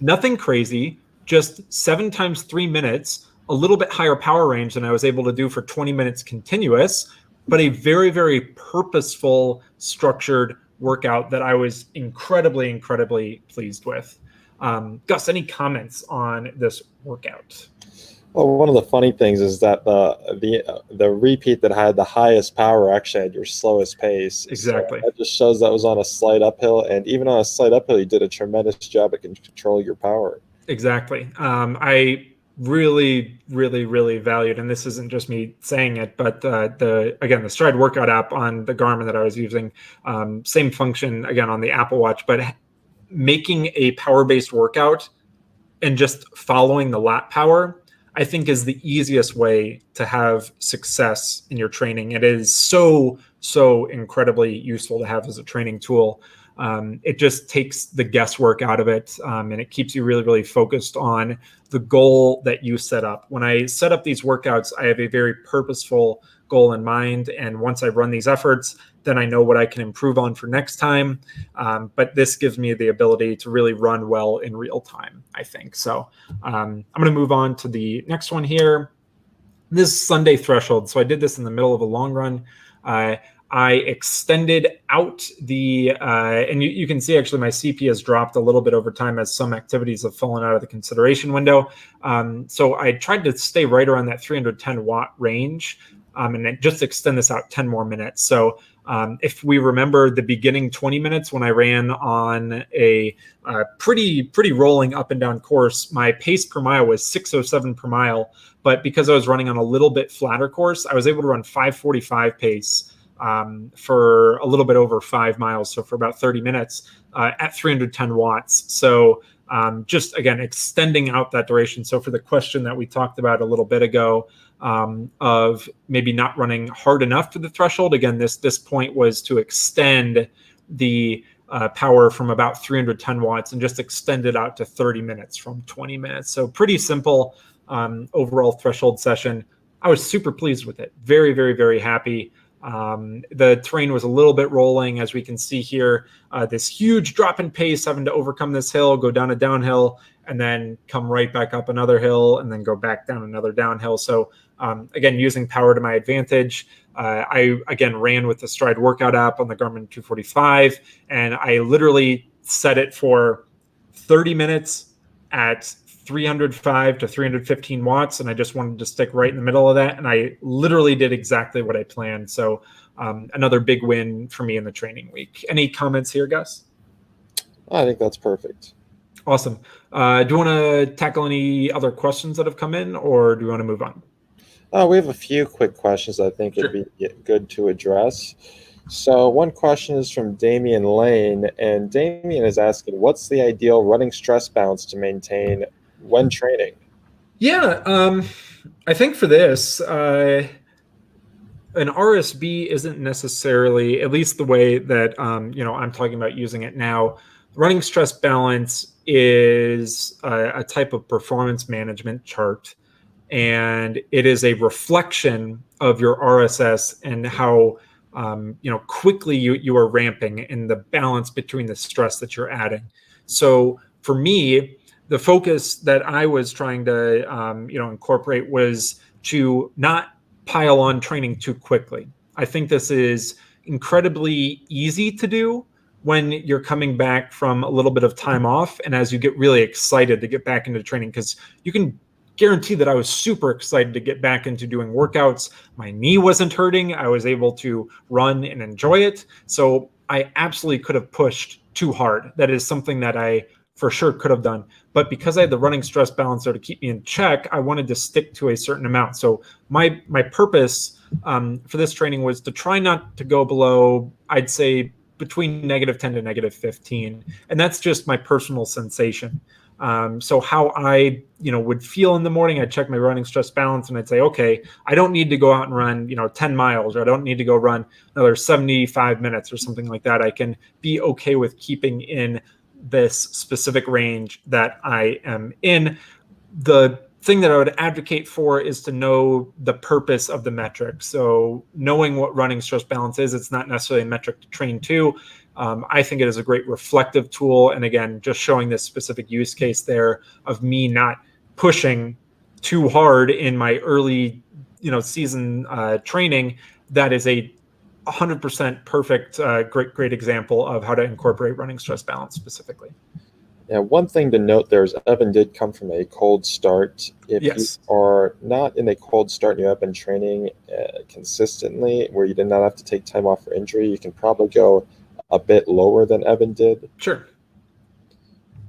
nothing crazy, just 7 times 3 minutes, a little bit higher power range than I was able to do for 20 minutes continuous, but a very purposeful, structured workout that I was incredibly pleased with. Gus, any comments on this workout? Well, one of the funny things is that the repeat that had the highest power actually had your slowest pace. Exactly. So that just shows that was on a slight uphill, and even on a slight uphill, you did a tremendous job at controlling your power. Exactly. I really valued, and this isn't just me saying it, but the Stride workout app on the Garmin that I was using, same function again on the Apple Watch, but making a power-based workout and just following the lat power, I think, is the easiest way to have success in your training. It is so incredibly useful to have as a training tool. It just takes the guesswork out of it, and it keeps you really focused on the goal that you set up. When I set up these workouts, I have a very purposeful goal in mind, and once I run these efforts, then I know what I can improve on for next time. But this gives me the ability to really run well in real time, I think. So I'm going to move on to the next one here. This is Sunday threshold. So I did this in the middle of a long run. I extended out the, and you can see actually my CP has dropped a little bit over time as some activities have fallen out of the consideration window. So I tried to stay right around that 310 watt range and then just extend this out 10 more minutes. So if we remember the beginning 20 minutes when I ran on a pretty rolling up and down course, my pace per mile was 607 per mile. But because I was running on a little bit flatter course, I was able to run 545 pace for a little bit over 5 miles, so for about 30 minutes at 310 watts. So just again extending out that duration. So for the question that we talked about a little bit ago of maybe not running hard enough to the threshold, again this point was to extend the power from about 310 watts and just extend it out to 30 minutes from 20 minutes. So pretty simple overall threshold session. I was super pleased with it. Very happy. The terrain was a little bit rolling, as we can see here, this huge drop in pace, having to overcome this hill, go down a downhill, and then come right back up another hill, and then go back down another downhill. So again, using power to my advantage, I again ran with the Stride workout app on the Garmin 245, and I literally set it for 30 minutes at 305 to 315 watts, and I just wanted to stick right in the middle of that. And I literally did exactly what I planned. So another big win for me in the training week. Any comments here, Gus? I think that's perfect. Awesome. Do you want to tackle any other questions that have come in, or do you want to move on? We have a few quick questions I think it'd be good to address. So one question is from Damian Lane, and Damian is asking, what's the ideal running stress balance to maintain when training? Yeah, I think for this, an RSB isn't necessarily, at least the way that I'm talking about using it now. Running stress balance is a type of performance management chart, and it is a reflection of your RSS and how quickly you are ramping and the balance between the stress that you're adding. So for me, the focus that I was trying to incorporate was to not pile on training too quickly. I think this is incredibly easy to do when you're coming back from a little bit of time off and as you get really excited to get back into training, because you can guarantee that I was super excited to get back into doing workouts. My knee wasn't hurting. I was able to run and enjoy it. So I absolutely could have pushed too hard. That is something that I for sure could have done. But because I had the running stress balancer to keep me in check, I wanted to stick to a certain amount. So my purpose for this training was to try not to go below, I'd say, between -10 to -15. And that's just my personal sensation. So how I, would feel in the morning, I'd check my running stress balance and I'd say, okay, I don't need to go out and run, 10 miles, or I don't need to go run another 75 minutes or something like that. I can be okay with keeping in this specific range that I am in. The thing that I would advocate for is to know the purpose of the metric. So knowing what running stress balance is, it's not necessarily a metric to train to. I think it is a great reflective tool. And again, just showing this specific use case there of me not pushing too hard in my early, season training, that is a 100% perfect, great example of how to incorporate running stress balance specifically. Yeah, one thing to note there is Evan did come from a cold start. If you are not in a cold start and you have been training consistently, where you did not have to take time off for injury, you can probably go a bit lower than Evan did. Sure.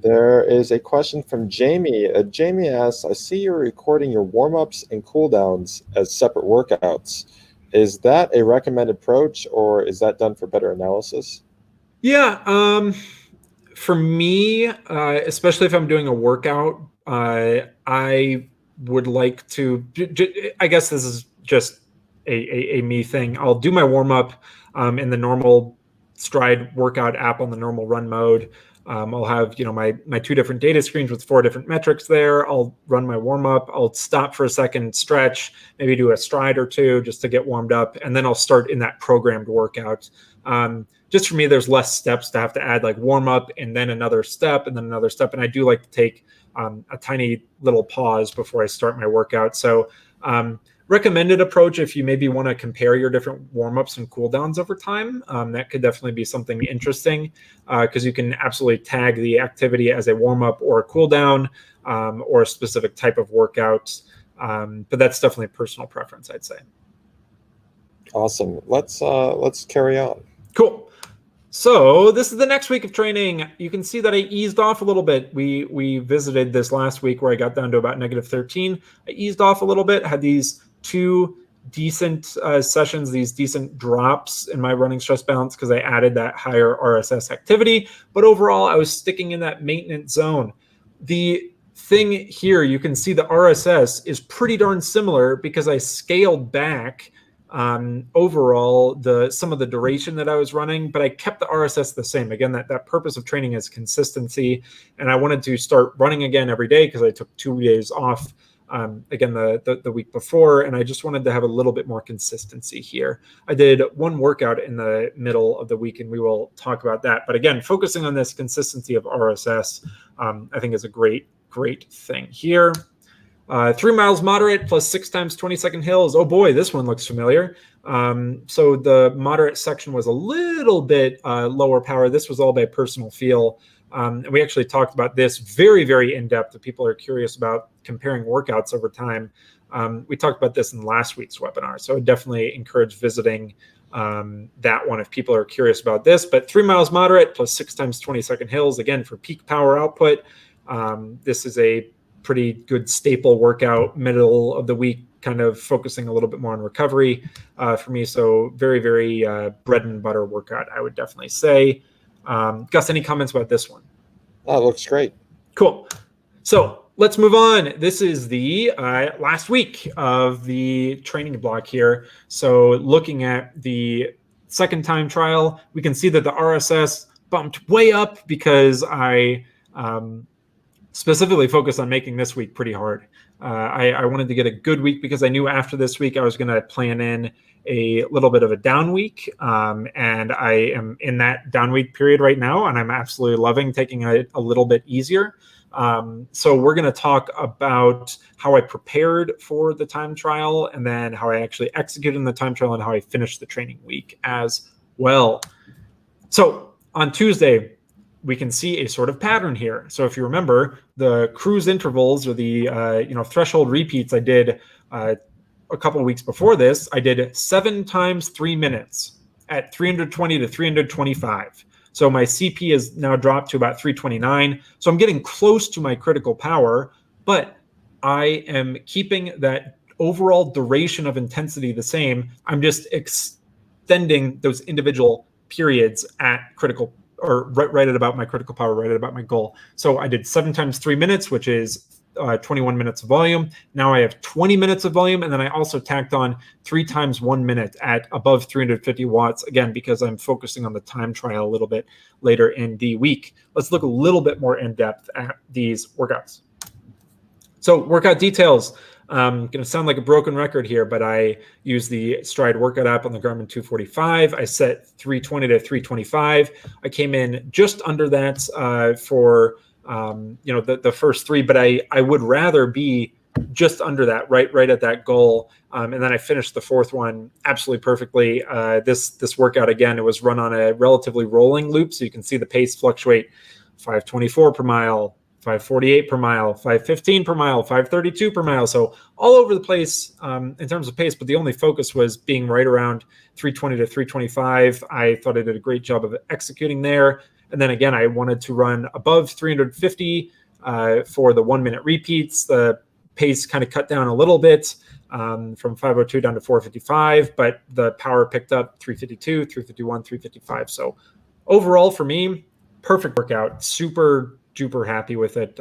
There is a question from Jamie. Jamie asks, I see you're recording your warm-ups and cooldowns as separate workouts. Is that a recommended approach, or is that done for better analysis? Yeah, for me, especially if I'm doing a workout, I would like to, I guess this is just a me thing. I'll do my warm-up in the normal Stride workout app on the normal run mode. I'll have, my two different data screens with 4 different metrics there. I'll run my warm up. I'll stop for a second, stretch, maybe do a stride or 2 just to get warmed up. And then I'll start in that programmed workout. Just for me, there's less steps to have to add, like warm up and then another step and then another step. And I do like to take a tiny little pause before I start my workout. So recommended approach, if you maybe want to compare your different warm-ups and cooldowns over time, that could definitely be something interesting, because you can absolutely tag the activity as a warm-up or a cooldown, or a specific type of workout. But that's definitely a personal preference, I'd say. Awesome. Let's carry on. Cool. So this is the next week of training. You can see that I eased off a little bit. We visited this last week where I got down to about -13. I eased off a little bit, had these 2 decent sessions, these decent drops in my running stress balance because I added that higher RSS activity. But overall, I was sticking in that maintenance zone. The thing here, you can see the RSS is pretty darn similar because I scaled back overall some of the duration that I was running, but I kept the RSS the same. Again, that purpose of training is consistency, and I wanted to start running again every day because I took 2 days off again the week before, and I just wanted to have a little bit more consistency here. I did 1 workout in the middle of the week, and we will talk about that. But again, focusing on this consistency of RSS, I think is a great thing here. 3 miles moderate plus 6 times 20-second hills. Oh boy, this one looks familiar. So the moderate section was a little bit lower power. This was all by personal feel. And we actually talked about this very, very in depth if people are curious about comparing workouts over time. We talked about this in last week's webinar. So I definitely encourage visiting that one if people are curious about this. But 3 miles moderate plus 6 times 20-second hills, again, for peak power output. This is a pretty good staple workout, middle of the week, kind of focusing a little bit more on recovery for me. So very, very bread and butter workout, I would definitely say. Gus, any comments about this one? Oh, it looks great. Cool. So let's move on. This is the last week of the training block here. So looking at the second time trial, we can see that the RSS bumped way up because I specifically focused on making this week pretty hard. I wanted to get a good week because I knew after this week I was going to plan in a little bit of a down week. And I am in that down week period right now, and I'm absolutely loving taking it a little bit easier. So we're going to talk about how I prepared for the time trial, and then how I actually executed in the time trial, and how I finished the training week as well. So on Tuesday, we can see a sort of pattern here. So if you remember, the cruise intervals, or the threshold repeats I did a couple of weeks before this, I did 7 times 3 minutes at 320 to 325. So my CP is now dropped to about 329. So I'm getting close to my critical power, but I am keeping that overall duration of intensity the same. I'm just extending those individual periods at critical, or right at about my critical power, right at about my goal. So I did 7 times 3 minutes, which is 21 minutes of volume. Now I have 20 minutes of volume. And then I also tacked on 3 times 1 minute at above 350 watts, again, because I'm focusing on the time trial a little bit later in the week. Let's look a little bit more in depth at these workouts. So workout details. Going to sound like a broken record here, but I use the Stride workout app on the Garmin 245. I set 320 to 325. I came in just under that for the first 3, but I would rather be just under that, right at that goal. And then I finished the 4th one absolutely perfectly. This workout, again, it was run on a relatively rolling loop, so you can see the pace fluctuate: 524 per mile, 548 per mile, 515 per mile, 532 per mile. So all over the place in terms of pace, but the only focus was being right around 320 to 325. I thought I did a great job of executing there. And then again, I wanted to run above 350 for the 1 minute repeats. The pace kind of cut down a little bit from 502 down to 455, but the power picked up 352, 351, 355. So overall for me, perfect workout, super duper happy with it.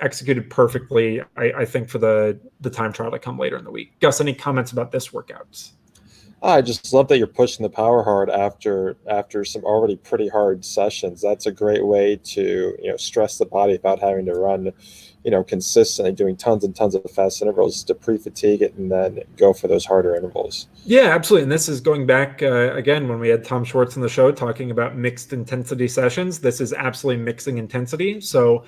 Executed perfectly, I think, for the time trial to come later in the week. Gus, any comments about this workout? I just love that you're pushing the power hard after some already pretty hard sessions. That's a great way to stress the body without having to run consistently, doing tons and tons of fast intervals to pre-fatigue it and then go for those harder intervals. Yeah, absolutely. And this is going back again when we had Tom Schwartz on the show talking about mixed intensity sessions. This is absolutely mixing intensity. So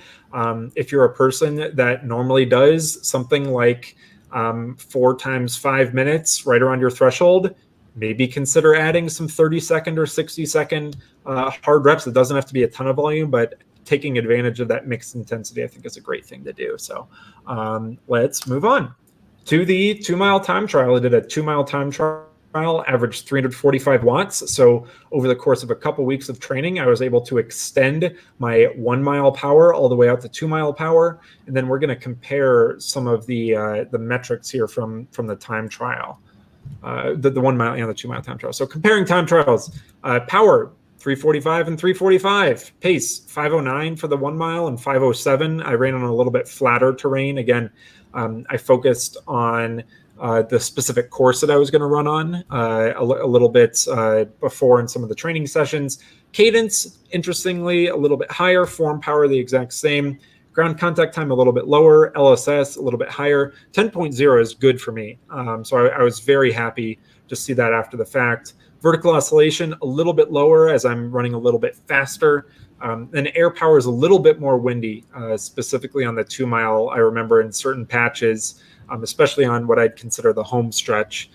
if you're a person that normally does something like 4 times 5 minutes right around your threshold, maybe consider adding some 30-second or 60-second hard reps. It doesn't have to be a ton of volume, but taking advantage of that mixed intensity, I think, is a great thing to do. So let's move on to the 2 mile time trial. I did a 2 mile time trial, averaged 345 watts. So over the course of a couple weeks of training, I was able to extend my 1 mile power all the way out to 2 mile power. And then we're going to compare some of the metrics here from the time trial, the 1 mile and the 2 mile time trial. So comparing time trials, power 345 and 345, pace 509 for the 1 mile and 507. I ran on a little bit flatter terrain. Again, I focused on the specific course that I was going to run on a little bit before in some of the training sessions. Cadence, interestingly, a little bit higher. Form power, the exact same. Ground contact time, a little bit lower. LSS, a little bit higher. 10.0 is good for me. So I was very happy to see that after the fact. Vertical oscillation, a little bit lower as I'm running a little bit faster. And air power is a little bit more windy, specifically on the 2 mile. I remember in certain patches, especially on what I'd consider the home stretch,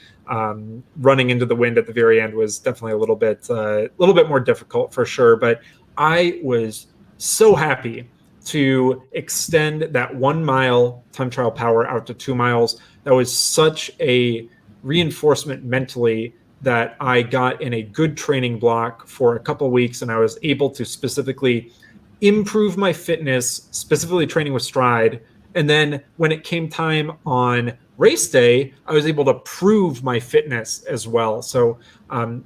running into the wind at the very end was definitely a little bit more difficult for sure. But I was so happy to extend that 1 mile time trial power out to 2 miles. That was such a reinforcement mentally that I got in a good training block for a couple of weeks, and I was able to specifically improve my fitness, specifically training with Stride. And then when it came time on race day, I was able to prove my fitness as well. So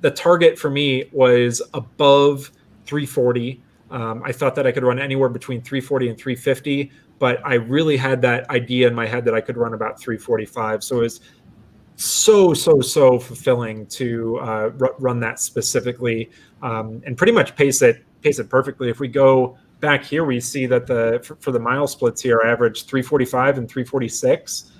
the target for me was above 340. I thought that I could run anywhere between 340 and 350, but I really had that idea in my head that I could run about 345. So it was so fulfilling to run that specifically, and pretty much pace it perfectly. If we go back here, we see that for the mile splits here, I averaged 345 and 346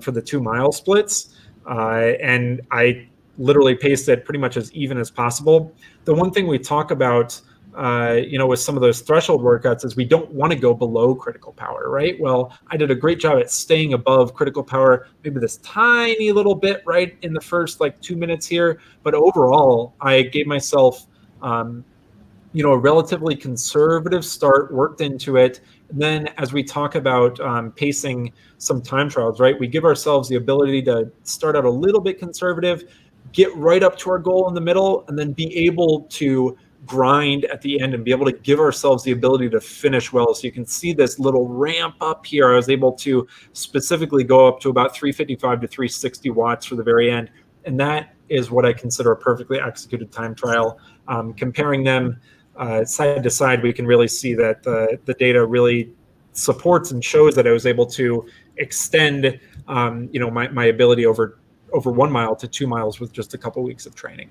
for the 2 mile splits, and I literally paced it pretty much as even as possible. The one thing we talk about with some of those threshold workouts is we don't want to go below critical power, right? Well, I did a great job at staying above critical power, maybe this tiny little bit right in the first 2 minutes here. But overall, I gave myself, a relatively conservative start, worked into it. And then as we talk about pacing some time trials, right, we give ourselves the ability to start out a little bit conservative, get right up to our goal in the middle, and then be able to grind at the end and be able to give ourselves the ability to finish well. So you can see this little ramp up here. I was able to specifically go up to about 355 to 360 watts for the very end. And that is what I consider a perfectly executed time trial. Comparing them side to side, we can really see that the data really supports and shows that I was able to extend my ability over 1 mile to 2 miles with just a couple weeks of training.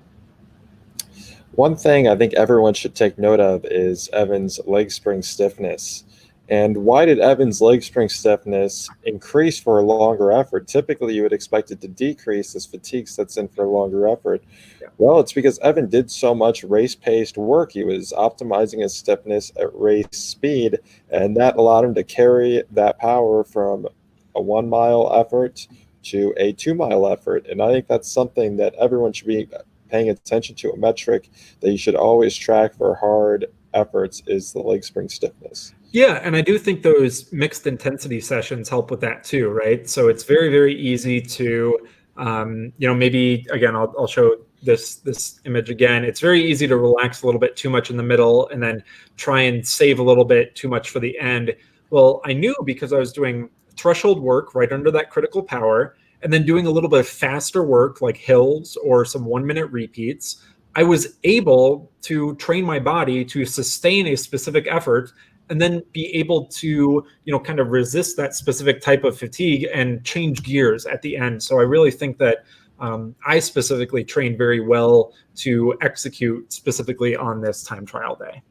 One thing I think everyone should take note of is Evan's leg spring stiffness. And why did Evan's leg spring stiffness increase for a longer effort? Typically, you would expect it to decrease as fatigue sets in for a longer effort. Yeah. Well, it's because Evan did so much race-paced work. He was optimizing his stiffness at race speed, and that allowed him to carry that power from a 1 mile effort to a 2 mile effort. And I think that's something that everyone should be paying attention to. A metric that you should always track for hard efforts is the leg spring stiffness. Yeah, and I do think those mixed intensity sessions help with that too, right? So it's very, very easy to, maybe, again, I'll show this image again. It's very easy to relax a little bit too much in the middle and then try and save a little bit too much for the end. Well, I knew because I was doing threshold work right under that critical power, and then doing a little bit of faster work like hills or some 1 minute repeats, I was able to train my body to sustain a specific effort and then be able to, kind of resist that specific type of fatigue and change gears at the end. So I really think that I specifically trained very well to execute specifically on this time trial day.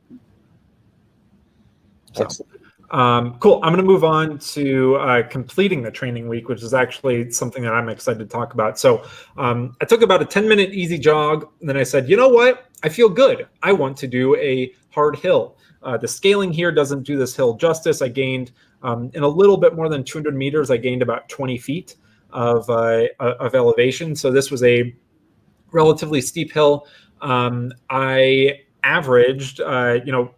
So. Cool. I'm going to move on to completing the training week, which is actually something that I'm excited to talk about. So I took about a 10-minute easy jog, and then I said, you know what? I feel good. I want to do a hard hill. The scaling here doesn't do this hill justice. I gained, in a little bit more than 200 meters, I gained about 20 feet of elevation. So this was a relatively steep hill. I averaged,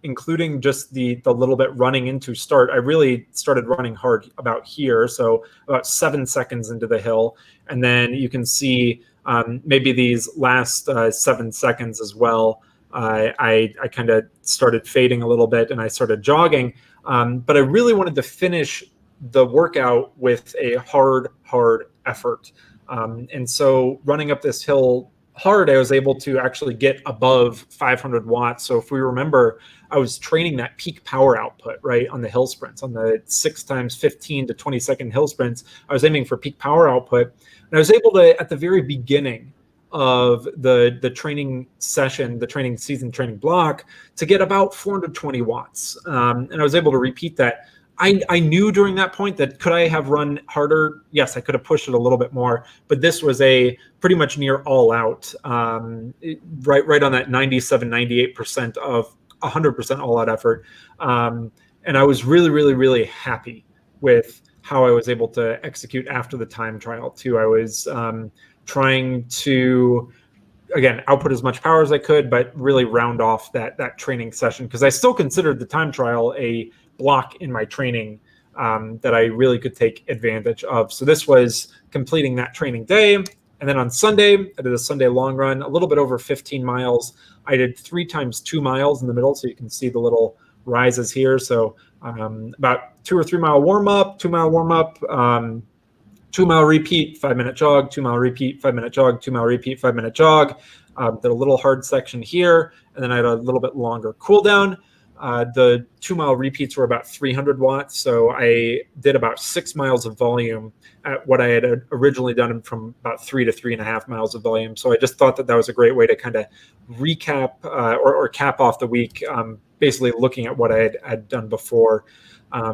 including just the little bit running into start, I really started running hard about here. So about 7 seconds into the hill. And then you can see maybe these last 7 seconds as well. I kind of started fading a little bit and I started jogging. But I really wanted to finish the workout with a hard effort. And so running up this hill hard, I was able to actually get above 500 watts. So if we remember, I was training that peak power output, right, on the hill sprints, on the 6 times 15 to 20 second hill sprints. I was aiming for peak power output. And I was able to, at the very beginning of the training session, the training season training block, to get about 420 watts. And I was able to repeat that. I knew during that point that could I have run harder? Yes, I could have pushed it a little bit more, but this was a pretty much near all out, right on that 97, 98% of 100% all out effort. And I was really, really, really happy with how I was able to execute after the time trial too. I was trying to again, output as much power as I could, but really round off that training session, because I still considered the time trial a block in my training that I really could take advantage of. So this was completing that training day. And then on Sunday, I did a Sunday long run, a little bit over 15 miles. I did 3 times 2 miles in the middle, so you can see the little rises here. So about 2 or 3 mile warm up, 2 mile warm up, 2 mile repeat, 5-minute jog, 2 mile repeat, 5-minute jog, 2 mile repeat, 5-minute jog. Did a little hard section here, and then I had a little bit longer cool down. The 2 mile repeats were about 300 watts, so I did about 6 miles of volume at what I had originally done from about 3 to 3.5 miles of volume. So I just thought that was a great way to kind of recap or cap off the week, basically looking at what I had done before.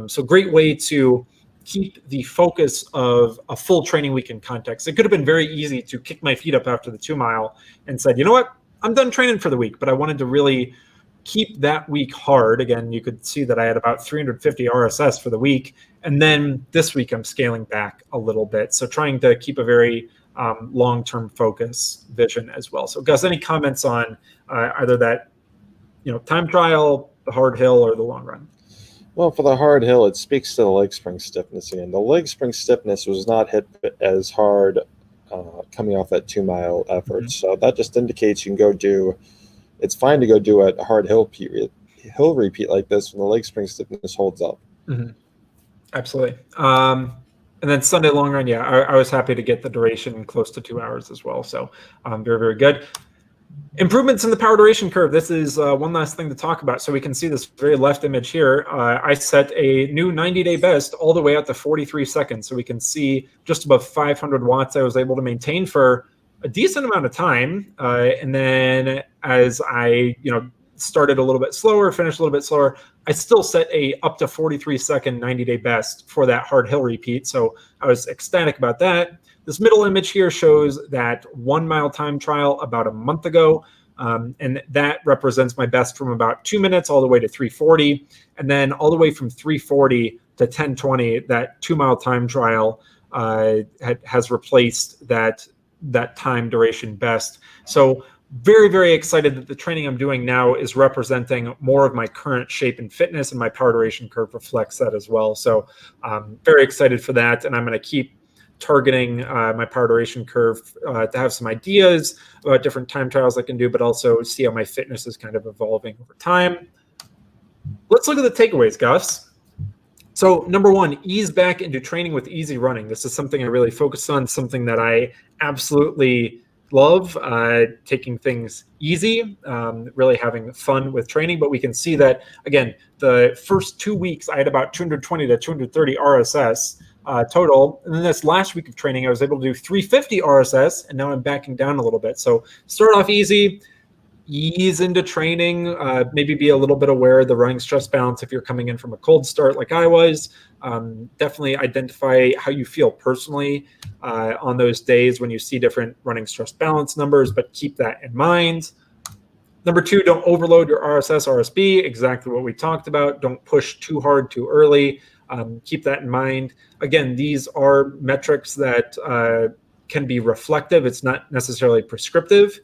So great way to keep the focus of a full training week in context. It could have been very easy to kick my feet up after the 2 mile and said, you know what, I'm done training for the week, but I wanted to really keep that week hard. Again, you could see that I had about 350 RSS for the week. And then this week I'm scaling back a little bit. So trying to keep a very long-term focus vision as well. So Gus, any comments on either that, time trial, the hard hill, or the long run? Well, for the hard hill, it speaks to the leg spring stiffness again. The leg spring stiffness was not hit as hard coming off that 2 mile effort. Mm-hmm. So that just indicates you can go do, it's fine to go do a hard hill repeat like this when the leg spring stiffness holds up. Mm-hmm. Absolutely. And then Sunday long run, yeah, I was happy to get the duration close to 2 hours as well. So very, very good. Improvements in the power duration curve. This is one last thing to talk about. So we can see this very left image here. I set a new 90-day best all the way out to 43 seconds. So we can see just above 500 watts I was able to maintain for a decent amount of time. And then as I, started a little bit slower, finished a little bit slower, I still set a up to 43-second 90-day best for that hard hill repeat. So I was ecstatic about that. This middle image here shows that 1 mile time trial about a month ago. And that represents my best from about 2 minutes all the way to 3:40. And then all the way from 3:40 to 10:20, that 2 mile time trial has replaced that time duration best. So very, very excited that the training I'm doing now is representing more of my current shape and fitness, and my power duration curve reflects that as well. So very excited for that. And I'm going to keep targeting my power duration curve to have some ideas about different time trials I can do, but also see how my fitness is kind of evolving over time. Let's look at the takeaways, Gus. So number one, ease back into training with easy running. This is something I really focus on, something that I absolutely love, taking things easy, really having fun with training. But we can see that, again, the first 2 weeks, I had about 220 to 230 RSS total. And then this last week of training, I was able to do 350 RSS, and now I'm backing down a little bit. So start off easy, ease into training, maybe be a little bit aware of the running stress balance if you're coming in from a cold start like I was. Definitely identify how you feel personally on those days when you see different running stress balance numbers, but keep that in mind. Number two, don't overload your RSS, RSB, exactly what we talked about. Don't push too hard too early. Keep that in mind. Again, these are metrics that can be reflective. It's not necessarily prescriptive.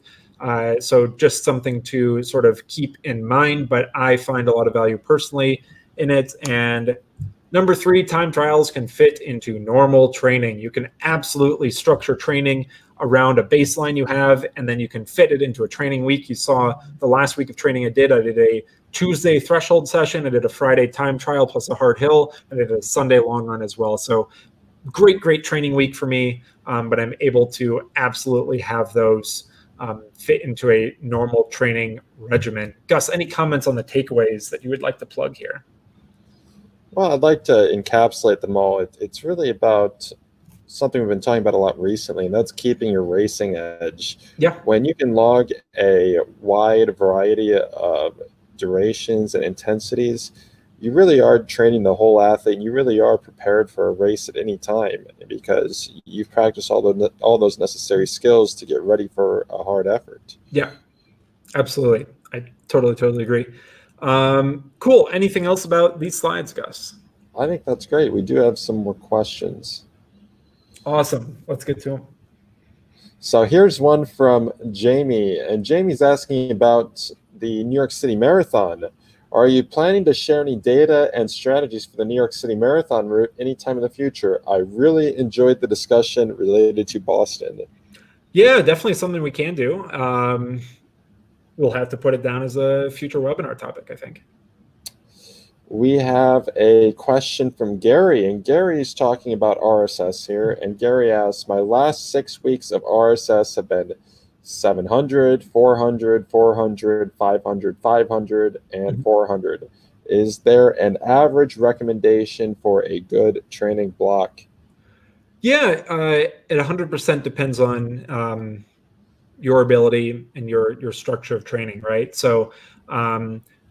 So just something to sort of keep in mind, but I find a lot of value personally in it. And number three, time trials can fit into normal training. You can absolutely structure training around a baseline you have, and then you can fit it into a training week. You saw the last week of training I did a Tuesday threshold session. I did a Friday time trial plus a hard hill. I did a Sunday long run as well. So great training week for me, but I'm able to absolutely have those fit into a normal training regimen. Gus, any comments on the takeaways that you would like to plug here? Well, I'd like to encapsulate them all. It's really about something we've been talking about a lot recently, and that's keeping your racing edge. Yeah. When you can log a wide variety of durations and intensities, you really are training the whole athlete, and you really are prepared for a race at any time because you've practiced all those necessary skills to get ready for a hard effort. Yeah, absolutely. I totally agree. Cool. Anything else about these slides, Gus? I think that's great. We do have some more questions. Awesome. Let's get to them. So here's one from Jamie, and Jamie's asking about the New York City Marathon. Are you planning to share any data and strategies for the New York City Marathon route anytime in the future? I really enjoyed the discussion related to Boston. Yeah, definitely something we can do. We'll have to put it down as a future webinar topic, I think. We have a question from Gary, and Gary's talking about RSS here. And Gary asks, my last 6 weeks of RSS have been 700, 400, 400, 500, 500, and 400. Is there an average recommendation for a good training block? Yeah, it 100% depends on your ability and your structure of training, right? So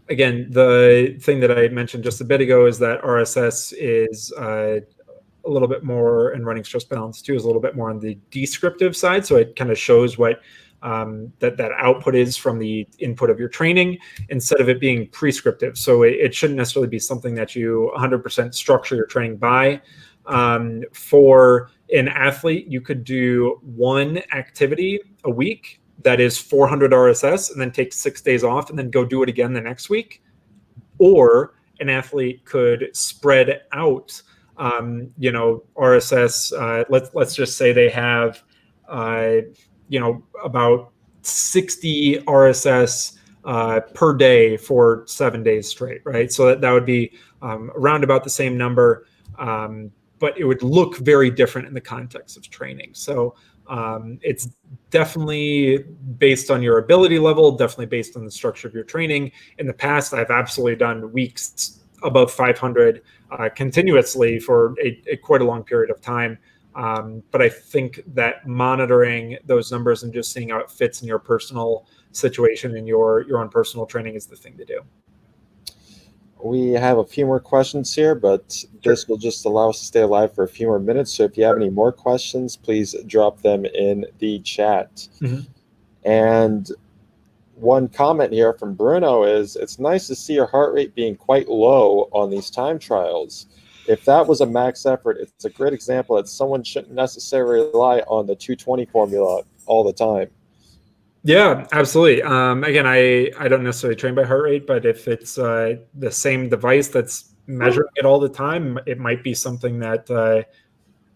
again, the thing that I mentioned just a bit ago is that RSS is a little bit more, and running stress balance too is a little bit more on the descriptive side. So it kind of shows what that output is from the input of your training instead of it being prescriptive. So it shouldn't necessarily be something that you 100% structure your training by. For an athlete, you could do one activity a week that is 400 RSS and then take 6 days off and then go do it again the next week. Or an athlete could spread out, RSS. Let's just say they have, about 60 RSS per day for 7 days straight, right? So that would be around about the same number. But it would look very different in the context of training. So it's definitely based on your ability level, definitely based on the structure of your training. In the past, I've absolutely done weeks above 500 continuously for a quite a long period of time. But I think that monitoring those numbers and just seeing how it fits in your personal situation and your own personal training is the thing to do. We have a few more questions here, but this will just allow us to stay alive for a few more minutes. So if you have any more questions, please drop them in the chat. And one comment here from Bruno is, it's nice to see your heart rate being quite low on these time trials. If that was a max effort, it's a great example that someone shouldn't necessarily rely on the 220 formula all the time. Yeah, absolutely. Again, I don't necessarily train by heart rate, but if it's the same device that's measuring it all the time, it might be something that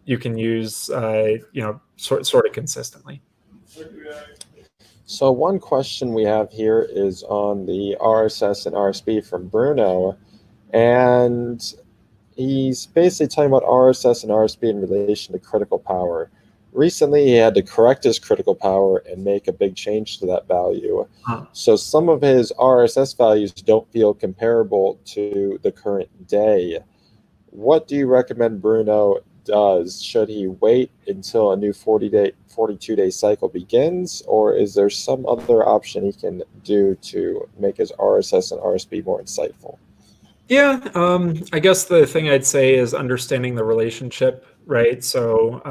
you can use, sort of consistently. So one question we have here is on the RSS and RSB from Bruno, and he's basically talking about RSS and RSB in relation to critical power. Recently, he had to correct his critical power and make a big change to that value. So some of his RSS values don't feel comparable to the current day. What do you recommend Bruno does? Should he wait until a new 42-day cycle begins, or is there some other option he can do to make his RSS and RSB more insightful? Yeah, I guess the thing I'd say is understanding the relationship, right? So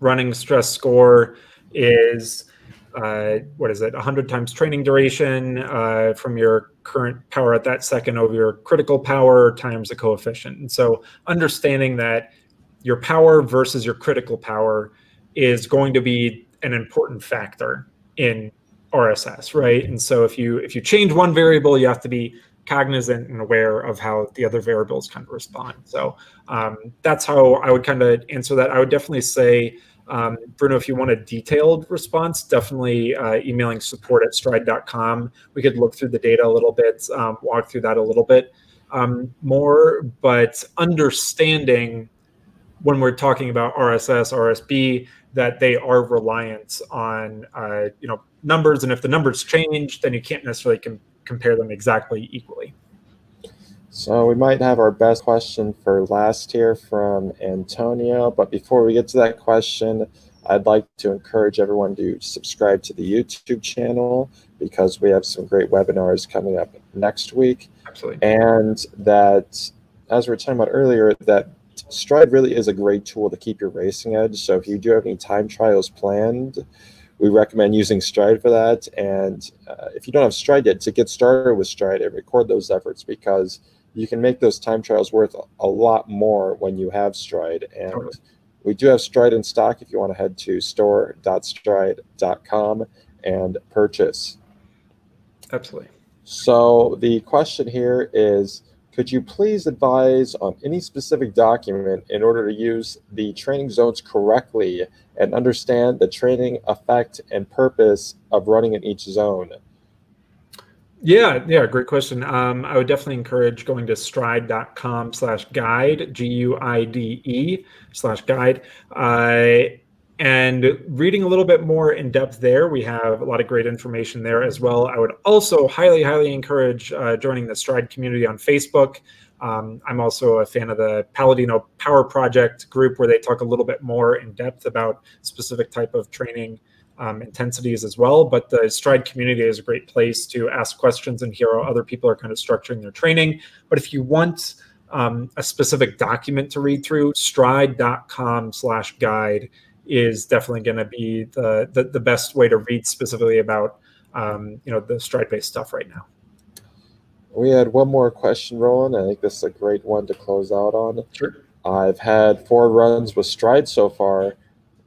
running stress score is, 100 times training duration from your current power at that second over your critical power times the coefficient. And so understanding that your power versus your critical power is going to be an important factor in RSS, right? And so if you change one variable, you have to be cognizant and aware of how the other variables kind of respond. So that's how I would kind of answer that. I would definitely say, Bruno, if you want a detailed response, definitely emailing support@stride.com. We could look through the data a little bit, walk through that a little bit more, but understanding when we're talking about RSS, RSB, that they are reliant on numbers, and if the numbers change, then you can't necessarily compare them exactly equally. So we might have our best question for last here from Antonio, but before we get to that question, I'd like to encourage everyone to subscribe to the YouTube channel because we have some great webinars coming up next week. Absolutely. And that, as we were talking about earlier, that Stride really is a great tool to keep your racing edge. So if you do have any time trials planned, we recommend using Stride for that. And if you don't have Stride yet, to get started with Stride and record those efforts, because you can make those time trials worth a lot more when you have Stride. And We do have Stride in stock if you want to head to store.stride.com and purchase. Absolutely. So the question here is, could you please advise on any specific document in order to use the training zones correctly and understand the training effect and purpose of running in each zone? Yeah, great question. I would definitely encourage going to stride.com/guide, GUIDE/guide, and reading a little bit more in depth there. We have a lot of great information there as well. I would also highly encourage joining the Stride community on Facebook. I'm also a fan of the Paladino Power Project group, where they talk a little bit more in depth about specific type of training intensities as well. But the Stride community is a great place to ask questions and hear how other people are kind of structuring their training. But if you want a specific document to read through, stride.com/guide is definitely going to be the best way to read specifically about the Stride-based stuff right now. We had one more question, Roland. I think this is a great one to close out on. Sure. I've had 4 runs with Stride so far.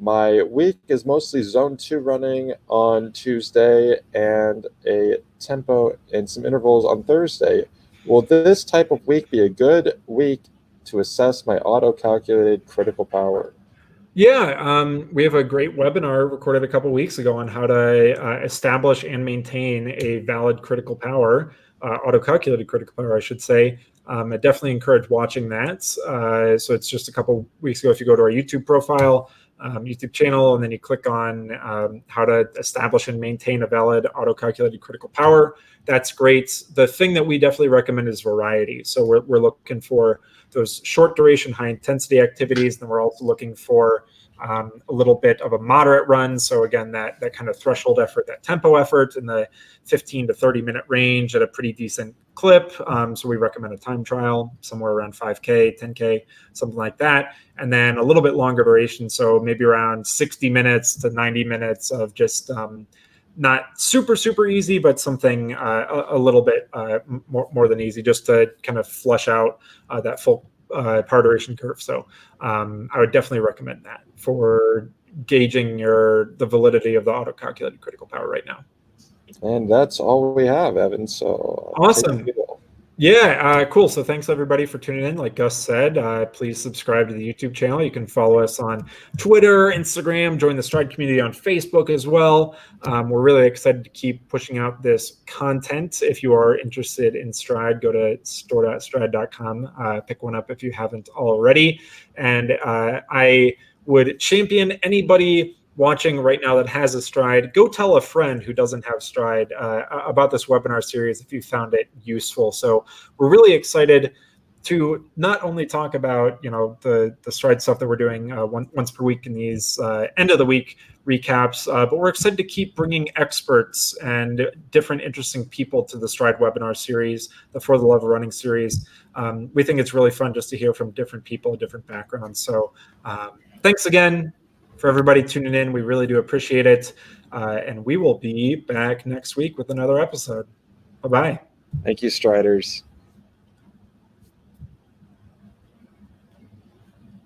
My week is mostly zone 2 running on Tuesday and a tempo and some intervals on Thursday. Will this type of week be a good week to assess my auto-calculated critical power? Yeah, we have a great webinar recorded a couple weeks ago on how to establish and maintain a valid critical power, auto-calculated critical power, I should say. I definitely encourage watching that. So it's just a couple weeks ago. If you go to our YouTube profile, YouTube channel, and then you click on how to establish and maintain a valid auto-calculated critical power, that's great. The thing that we definitely recommend is variety. So we're looking for those short duration, high intensity activities. And we're also looking for a little bit of a moderate run. So again, that kind of threshold effort, that tempo effort in the 15 to 30 minute range at a pretty decent clip. So we recommend a time trial somewhere around 5K, 10K, something like that. And then a little bit longer duration. So maybe around 60 minutes to 90 minutes of just not super easy, but something a little bit more than easy, just to kind of flush out that full power duration curve. So I would definitely recommend that for gauging the validity of the auto-calculated critical power right now. And that's all we have, Evan. So awesome. Yeah, cool. So thanks everybody for tuning in. Like Gus said, please subscribe to the YouTube channel. You can follow us on Twitter, Instagram, join the Stride community on Facebook as well. We're really excited to keep pushing out this content. If you are interested in Stride, go to store.stride.com. Pick one up if you haven't already. And I would champion anybody watching right now that has a Stride. Go tell a friend who doesn't have Stride about this webinar series if you found it useful. So we're really excited to not only talk about the Stride stuff that we're doing once per week in these end of the week recaps, but we're excited to keep bringing experts and different interesting people to the Stride webinar series, the For the Love of Running series. We think it's really fun just to hear from different people, different backgrounds. So thanks again for everybody tuning in. We really do appreciate it. And we will be back next week with another episode. Bye-bye. Thank you, Striders.